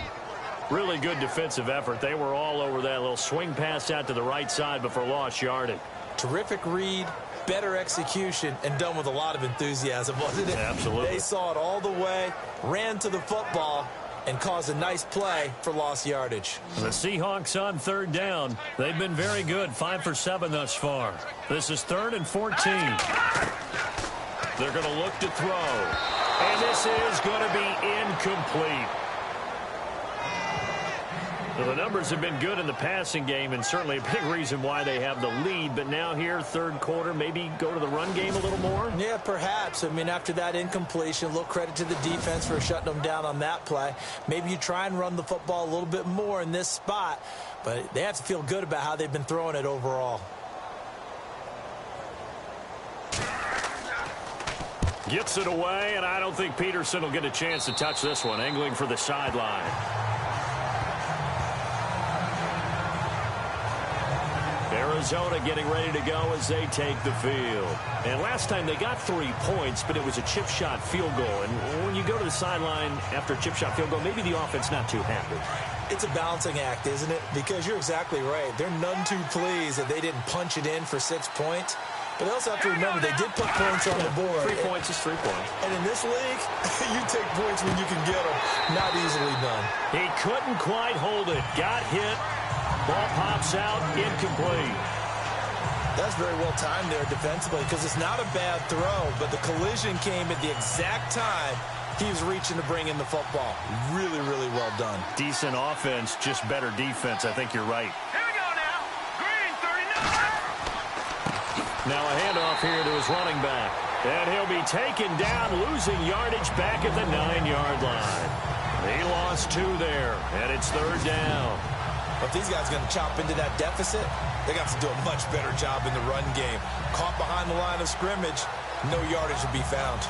Really good defensive effort. They were all over that little swing pass out to the right side before lost yardage. Terrific read, better execution, and done with a lot of enthusiasm, wasn't it? Absolutely. They saw it all the way, ran to the football, and caused a nice play for lost yardage. The Seahawks on 3rd down. They've been very good, 5 for 7 thus far. This is 3rd and 14. They're going to look to throw. And this is going to be incomplete. Well, the numbers have been good in the passing game, and certainly a big reason why they have the lead. But now here, 3rd quarter, maybe go to the run game a little more? Yeah, perhaps. I mean, after that incompletion, a little credit to the defense for shutting them down on that play. Maybe you try and run the football a little bit more in this spot, but they have to feel good about how they've been throwing it overall. Gets it away, and I don't think Peterson will get a chance to touch this one. Angling for the sideline. Arizona getting ready to go as they take the field. And last time they got 3 points, but it was a chip shot field goal. And when you go to the sideline after a chip shot field goal, maybe the offense not too happy. It's a balancing act, isn't it? Because you're exactly right. They're none too pleased that they didn't punch it in for 6 points. But they also have to remember they did put points on the board. 3 points is 3 points. And in this league, you take points when you can get them. Not easily done. He couldn't quite hold it. Got hit. Ball pops out, incomplete. That's very well timed there defensively because it's not a bad throw, but the collision came at the exact time he was reaching to bring in the football. Really, really well done. Decent offense, just better defense. I think you're right. Here we go now. Green, 39. Now a handoff here to his running back. And he'll be taken down, losing yardage back at the 9-yard line. He lost 2 there, and it's 3rd down. If these guys are going to chop into that deficit, they got to do a much better job in the run game. Caught behind the line of scrimmage, no yardage to be found.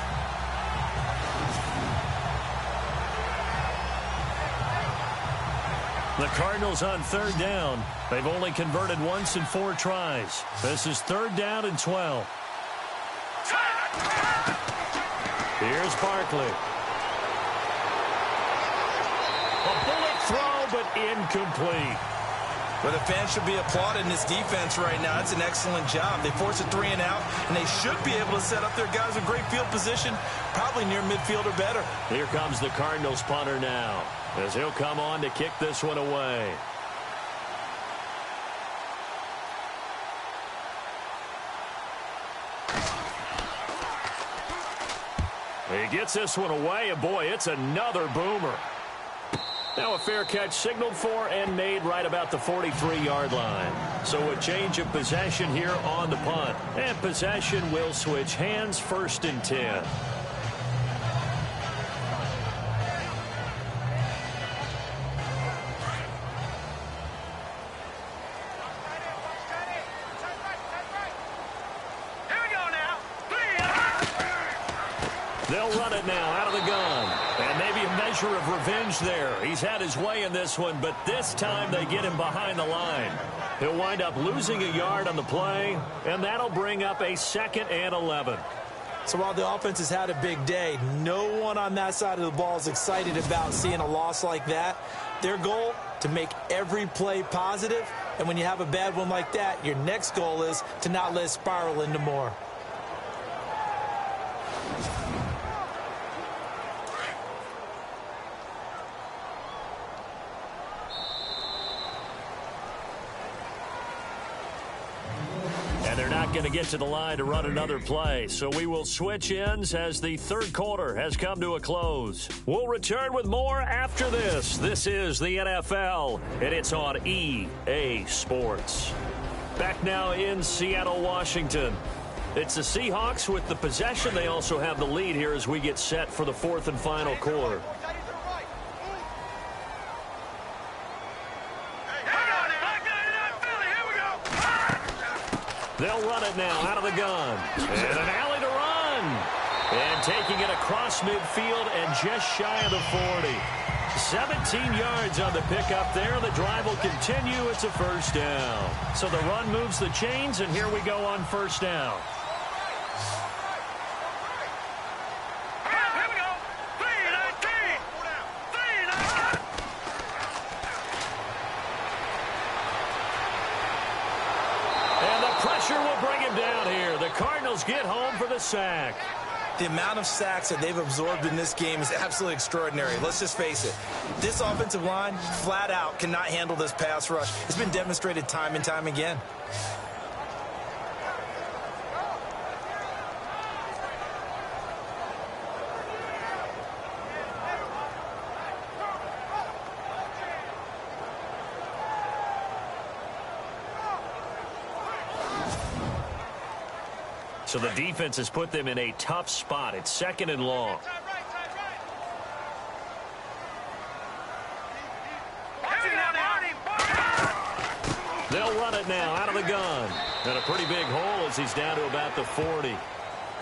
The Cardinals on 3rd down. They've only converted once in 4 tries. This is 3rd down and 12. Here's Barkley. A bullet throw, but incomplete. Well, the fans should be applauding this defense right now. It's an excellent job. They force a 3 and out, and they should be able to set up their guys in great field position, probably near midfield or better. Here comes the Cardinals punter now, as he'll come on to kick this one away. He gets this one away, and boy, it's another boomer. Now a fair catch signaled for and made right about the 43-yard line. So a change of possession here on the punt. And possession will switch hands, 1st and 10. They'll run it now out of the gun. And maybe a measure of revenge there. He's had his way in this one, but this time they get him behind the line. He'll wind up losing a yard on the play, and that'll bring up a 2nd and 11. So while the offense has had a big day, no one on that side of the ball is excited about seeing a loss like that. Their goal, to make every play positive, and when you have a bad one like that, your next goal is to not let it spiral into more. And they're not going to get to the line to run another play. So we will switch ends as the 3rd quarter has come to a close. We'll return with more after this. This is the NFL, and it's on EA Sports. Back now in Seattle, Washington. It's the Seahawks with the possession. They also have the lead here as we get set for the 4th and final quarter. They'll run it now out of the gun. And an alley to run. And taking it across midfield and just shy of the 40. 17 yards on the pickup there. The drive will continue. It's a 1st down. So the run moves the chains, and here we go on 1st down. Here we go. 3-19. 3-19. And the pressure will bring him down here. The Cardinals get home for the sack. The amount of sacks that they've absorbed in this game is absolutely extraordinary. Let's just face it. This offensive line, flat out, cannot handle this pass rush. It's been demonstrated time and time again. So the defense has put them in a tough spot. It's 2nd and long. They'll run it now out of the gun. And a pretty big hole as he's down to about the 40.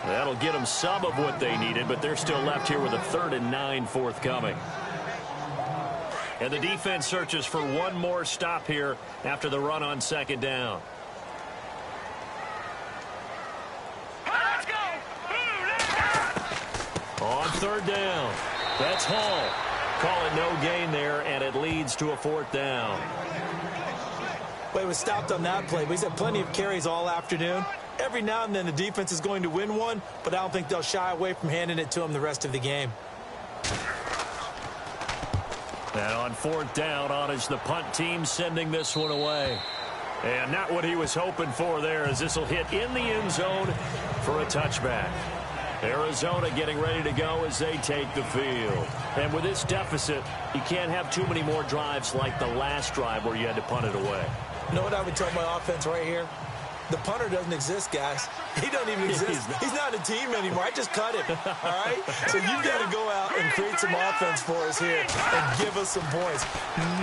That'll get them some of what they needed, but they're still left here with a 3rd and 9 forthcoming. And the defense searches for one more stop here after the run on 2nd down. third down. That's Hall. Calling no gain there, and it leads to a fourth down. Well, he was stopped on that play, but he's had plenty of carries all afternoon. Every now and then the defense is going to win one, but I don't think they'll shy away from handing it to him the rest of the game. And on fourth down, on is the punt team sending this one away. And not what he was hoping for there, as this will hit in the end zone for a touchback. Arizona getting ready to go as they take the field. And with this deficit, you can't have too many more drives like the last drive where you had to punt it away. You know what I would tell my offense right here? The punter doesn't exist, guys. He doesn't even exist. He's not a team anymore. I just cut him, all right? So you've got to go out and create some offense for us here and give us some points.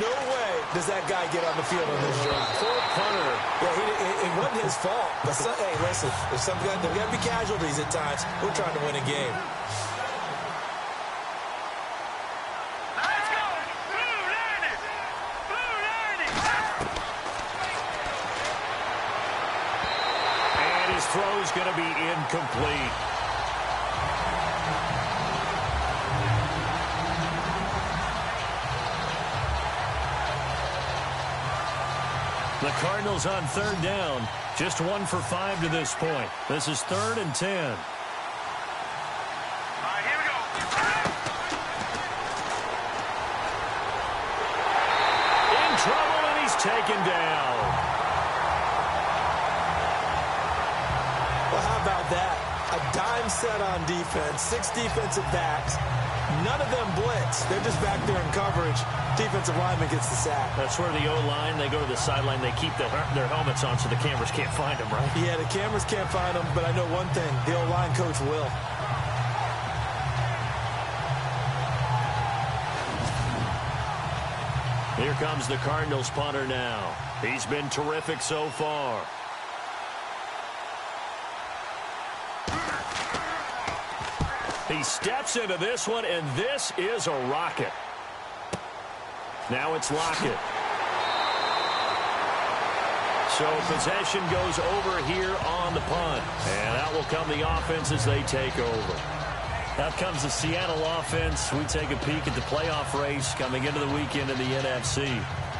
No way does that guy get on the field on this drive. Poor punter. Yeah, it wasn't his fault. But hey, listen, there's there got to be casualties at times. We're trying to win a game. Throw's going to be incomplete. The Cardinals on third down. Just 1 for 5 to this point. This is 3rd and 10. All right, here we go. In trouble, and he's taken down. Well, how about that? A dime set on defense, 6 defensive backs. None of them blitz. They're just back there in coverage. Defensive lineman gets the sack. That's where the O-line, they go to the sideline, they keep their helmets on so the cameras can't find them, right? Yeah, the cameras can't find them, but I know one thing. The O-line coach will. Here comes the Cardinals punter now. He's been terrific so far. He steps into this one, and this is a rocket. Now it's Lockett. So possession goes over here on the punt. And out will come the offense as they take over. Out comes the Seattle offense. We take a peek at the playoff race coming into the weekend in the NFC.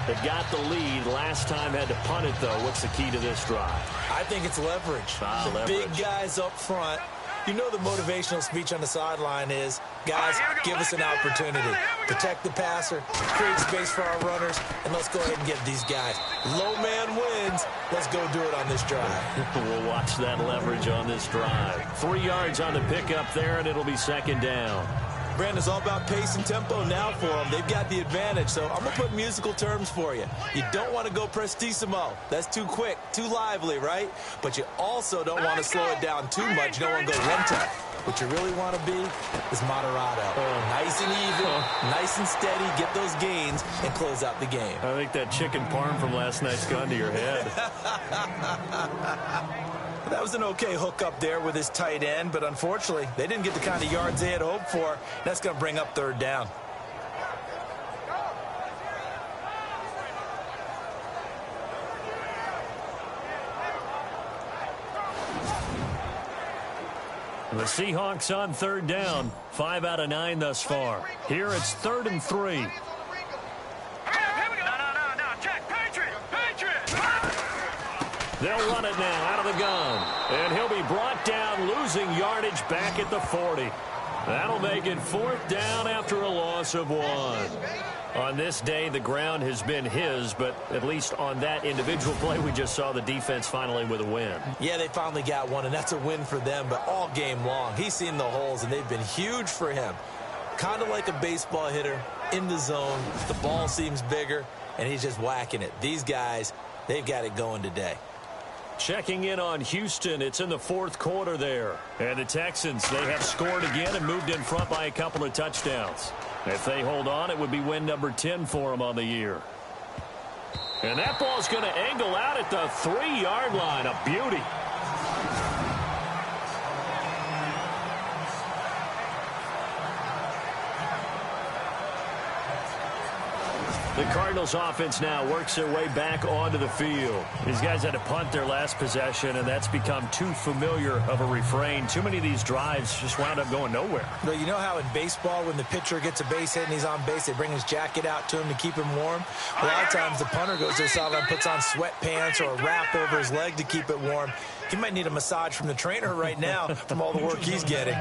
They've got the lead. Last time had to punt it, though. What's the key to this drive? I think it's leverage. Leverage. Big guys up front. You know the motivational speech on the sideline is, guys, give us an opportunity. Protect the passer, create space for our runners, and let's go ahead and get these guys. Low man wins. Let's go do it on this drive. We'll watch that leverage on this drive. 3 yards on the pickup there, and it'll be 2nd down. Brandon, it's all about pace and tempo now for them. They've got the advantage, so I'm going to put musical terms for you. You don't want to go prestissimo. That's too quick, too lively, right? But you also don't want to slow it down too much. You don't want to go run-tuck. What you really want to be is moderato. Nice and even, nice and steady, get those gains, and close out the game. I think that chicken parm from last night's gone to your head. That was an okay hook up there with his tight end, but unfortunately, they didn't get the kind of yards they had hoped for. That's going to bring up 3rd down. The Seahawks on 3rd down. 5 out of 9 thus far. Here it's 3rd and 3. Here we go. No. Check. Patriot. They'll run it now out of the gun. And he'll be brought down, losing yardage back at the 40. That'll make it 4th down after a loss of 1. On this day, the ground has been his, but at least on that individual play, we just saw the defense finally with a win. Yeah, they finally got one, and that's a win for them, but all game long, he's seen the holes, and they've been huge for him. Kind of like a baseball hitter in the zone. The ball seems bigger, and he's just whacking it. These guys, they've got it going today. Checking in on Houston. It's in the 4th quarter there. And the Texans, they have scored again and moved in front by a couple of touchdowns. If they hold on, it would be win number 10 for them on the year. And that ball's going to angle out at the 3-yard line. A beauty. The Cardinals offense now works their way back onto the field. These guys had to punt their last possession, and that's become too familiar of a refrain. Too many of these drives just wound up going nowhere. Well, you know how in baseball when the pitcher gets a base hit and he's on base, they bring his jacket out to him to keep him warm? A lot of times the punter goes to the sideline, puts on sweatpants or a wrap over his leg to keep it warm. He might need a massage from the trainer right now from all the work he's getting.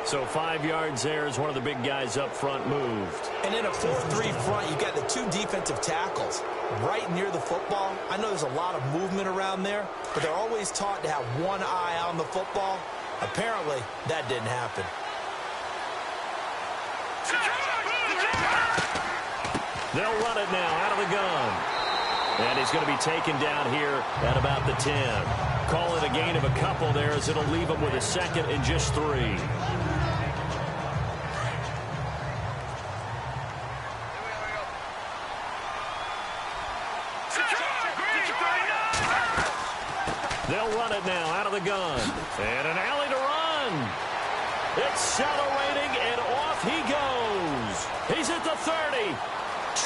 So 5 yards there as one of the big guys up front moved. And in a 4-3 front, you've got the two defensive tackles right near the football. I know there's a lot of movement around there, but they're always taught to have one eye on the football. Apparently, that didn't happen. They'll run it now out of the gun. And he's going to be taken down here at about the 10. Call it a gain of a couple there as it'll leave him with a second and just 3. They'll run it now out of the gun. And an alley to run. Accelerating, and off he goes. He's at the 30,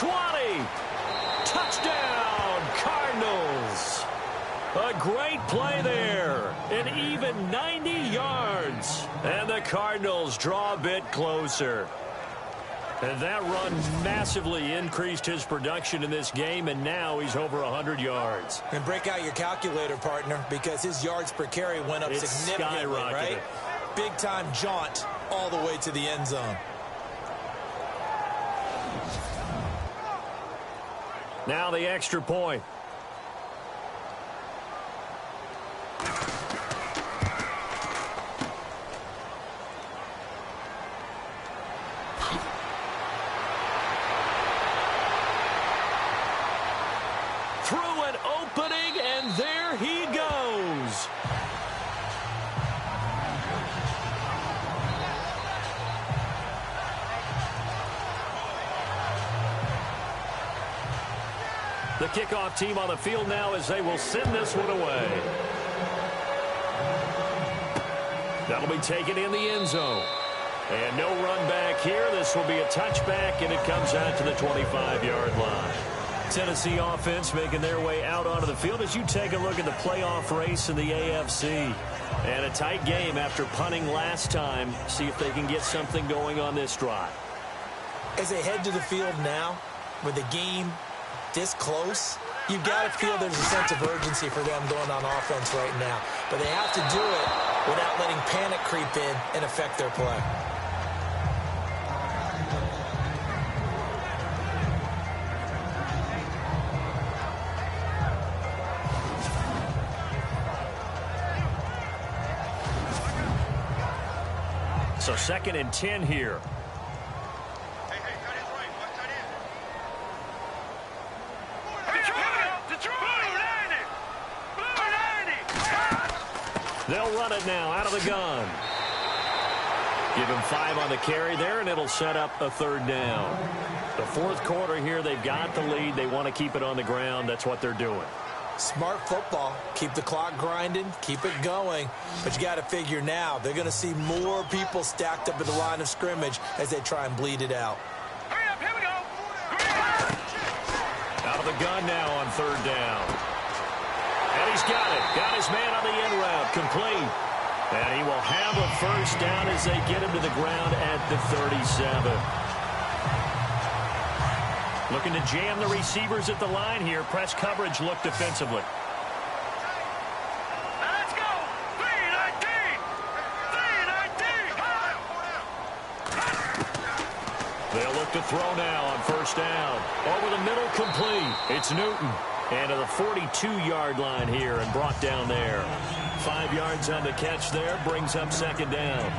20. Touchdown, Cardinals. A great play there. An even 90 yards. And the Cardinals draw a bit closer. And that run massively increased his production in this game, and now he's over 100 yards. And break out your calculator, partner, because his yards per carry went up significantly, right? Big-time jaunt all the way to the end zone. Now the extra point. Through an opening, and there he goes. The kickoff team on the field now as they will send this one away. That'll be taken in the end zone. And no run back here. This will be a touchback, and it comes out to the 25-yard line. Tennessee offense making their way out onto the field as you take a look at the playoff race in the AFC. And a tight game after punting last time. See if they can get something going on this drive. As they head to the field now, with the game this close, you've got to feel there's a sense of urgency for them going on offense right now. But they have to do it without letting panic creep in and affect their play. So 2nd and 10 here. They'll run it now out of the gun. Give him 5 on the carry there, and it'll set up a 3rd down. The 4th quarter here, they've got the lead. They want to keep it on the ground. That's what they're doing. Smart football. Keep the clock grinding. Keep it going. But you got to figure now, they're going to see more people stacked up at the line of scrimmage as they try and bleed it out. Hurry up, here we go. Out of the gun now on 3rd down. And he's got it. Got his man on the in route. Complete. And he will have a 1st down as they get him to the ground at the 37. Looking to jam the receivers at the line here. Press coverage look defensively. Let's go. 3-19. 3-19. They'll look to throw now on 1st down. Over the middle, complete. It's Newton. And to the 42-yard line here and brought down there. 5 yards on the catch there. Brings up 2nd down.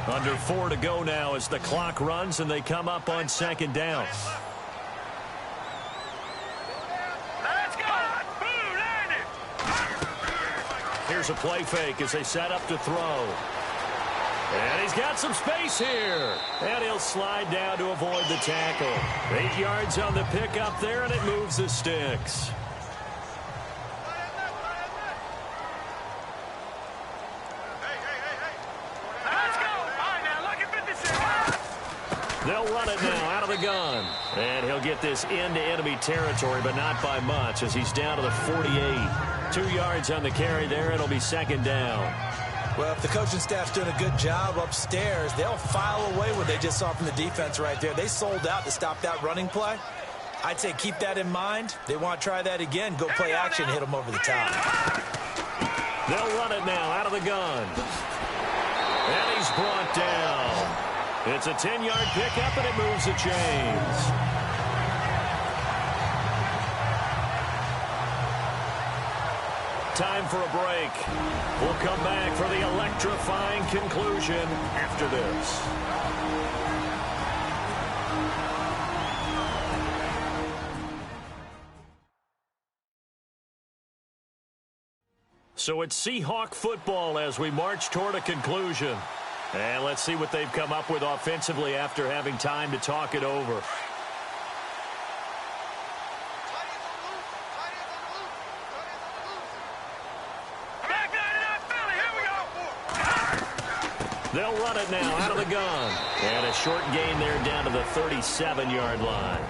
Under 4 to go now as the clock runs and they come up on 2nd down. Let's go. Here's a play fake as they set up to throw. And he's got some space here. And he'll slide down to avoid the tackle. 8 yards on the pickup there, and it moves the sticks. They'll run it now out of the gun. And he'll get this into enemy territory, but not by much as he's down to the 48. 2 yards on the carry there. It'll be second down. Well, if the coaching staff's doing a good job upstairs, they'll file away what they just saw from the defense right there. They sold out to stop that running play. I'd say keep that in mind. They want to try that again. Go play action, hit them over the top. They'll run it now out of the gun. And he's brought down. It's a 10-yard pickup, and it moves the chains. Time for a break. We'll come back for the electrifying conclusion after this. So it's Seahawk football as we march toward a conclusion. And let's see what they've come up with offensively after having time to talk it over. They'll run it now out of the gun. And a short gain there down to the 37-yard line.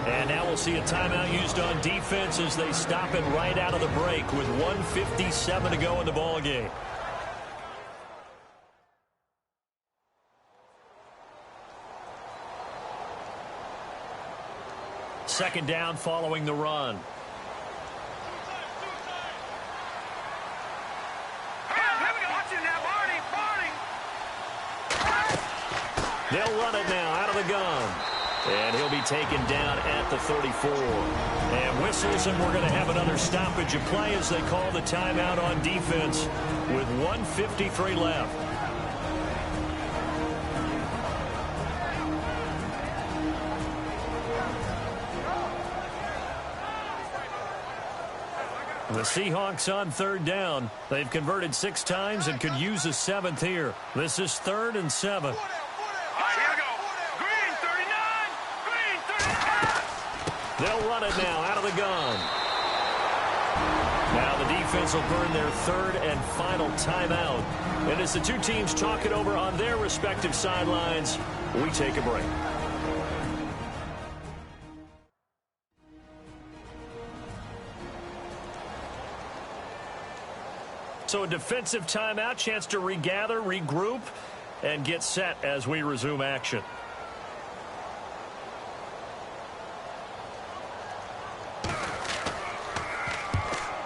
And now we'll see a timeout used on defense as they stop it right out of the break with 1:57 to go in the ballgame. Second down following the run. They'll run it now out of the gun. And he'll be taken down at the 34. And whistles, and we're going to have another stoppage of play as they call the timeout on defense with 1:53 left. The Seahawks on third down. They've converted 6 times and could use a 7th here. This is 3rd and 7. They'll run it now out of the gun. Now the defense will burn their 3rd and final timeout. And as the two teams talk it over on their respective sidelines, we take a break. So a defensive timeout, chance to regather, regroup, and get set as we resume action.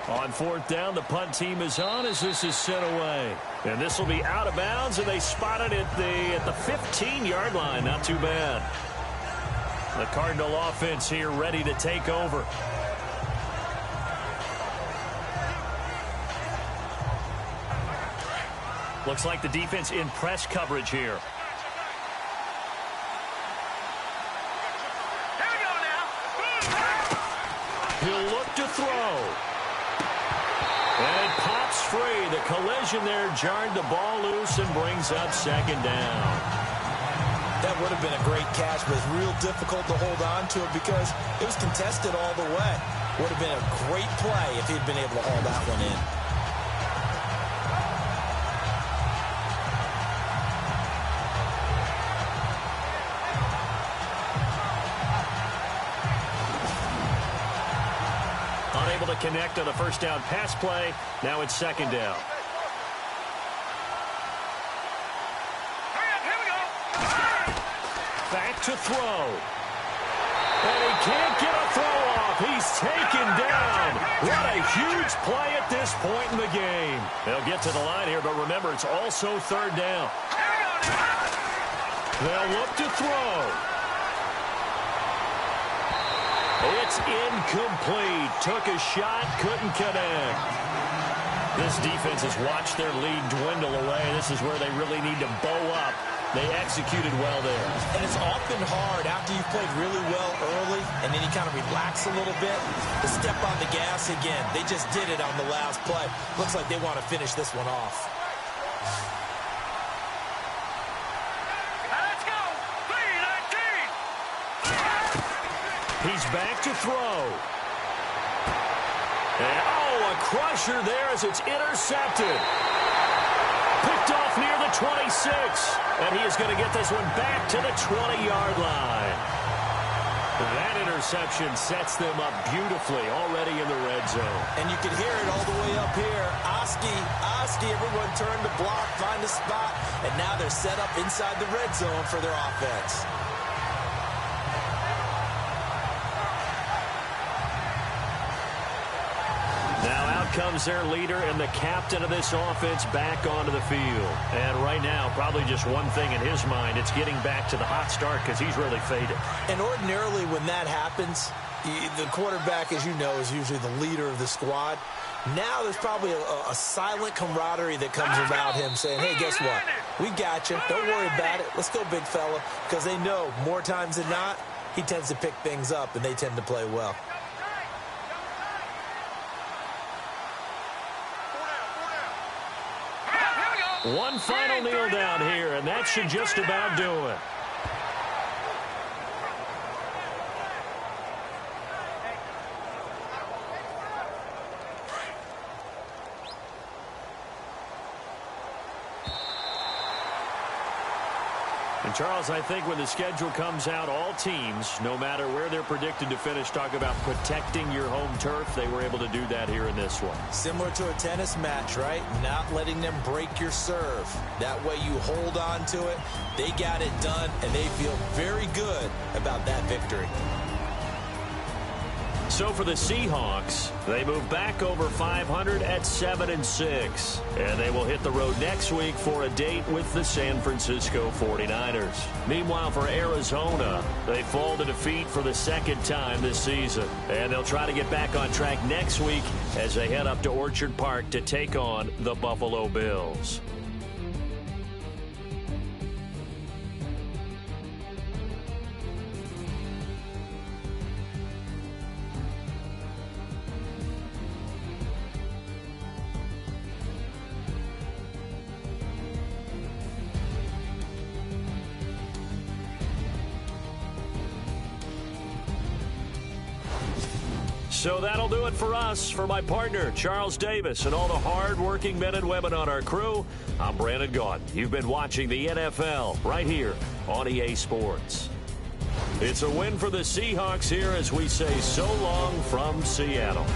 On 4th down, the punt team is on as this is sent away. And this will be out of bounds, and they spot it at the 15-yard line. Not too bad. The Cardinal offense here ready to take over. Looks like the defense in press coverage here. Here we go now. He'll look to throw. And it pops free. The collision there jarred the ball loose and brings up second down. That would have been a great catch, but it's real difficult to hold on to it because it was contested all the way. Would have been a great play if he'd been able to haul that one in. Unable to connect on the first down pass play. Now it's second down. Here we go. Back to throw. And he can't get a throw off. He's taken down. What a huge play at this point in the game. They'll get to the line here, but remember, it's also third down. They'll look to throw. It's incomplete. Took a shot, couldn't connect. This defense has watched their lead dwindle away. This is where they really need to bow up. They executed well there. And it's often hard after you've played really well early and then you kind of relax a little bit to step on the gas again. They just did it on the last play. Looks like they want to finish this one off. Let's go. 3-19. He's back to throw. And, oh, a crusher there as it's intercepted. Picked off near the 26. And he is going to get this one back to the 20-yard line. That interception sets them up beautifully already in the red zone. And you can hear it all the way up here. Oski, everyone turned to block, find a spot, and now they're set up inside the red zone for their offense. Comes their leader and the captain of this offense back onto the field. And right now, probably just one thing in his mind, it's getting back to the hot start because he's really faded. And ordinarily when that happens, the quarterback, as you know, is usually the leader of the squad. Now there's probably a silent camaraderie that comes around him saying, hey, guess what? We got you. Don't worry about it. Let's go, big fella. Because they know more times than not, he tends to pick things up and they tend to play well. One final kneel down here, and that should just about do it. And, Charles, I think when the schedule comes out, all teams, no matter where they're predicted to finish, talk about protecting your home turf. They were able to do that here in this one. Similar to a tennis match, right? Not letting them break your serve. That way you hold on to it. They got it done, and they feel very good about that victory. So for the Seahawks, they move back over 500 at 7-6. And they will hit the road next week for a date with the San Francisco 49ers. Meanwhile, for Arizona, they fall to defeat for the second time this season. And they'll try to get back on track next week as they head up to Orchard Park to take on the Buffalo Bills. So that'll do it for us. For my partner, Charles Davis, and all the hard-working men and women on our crew, I'm Brandon Gaudin. You've been watching the NFL right here on EA Sports. It's a win for the Seahawks here as we say so long from Seattle.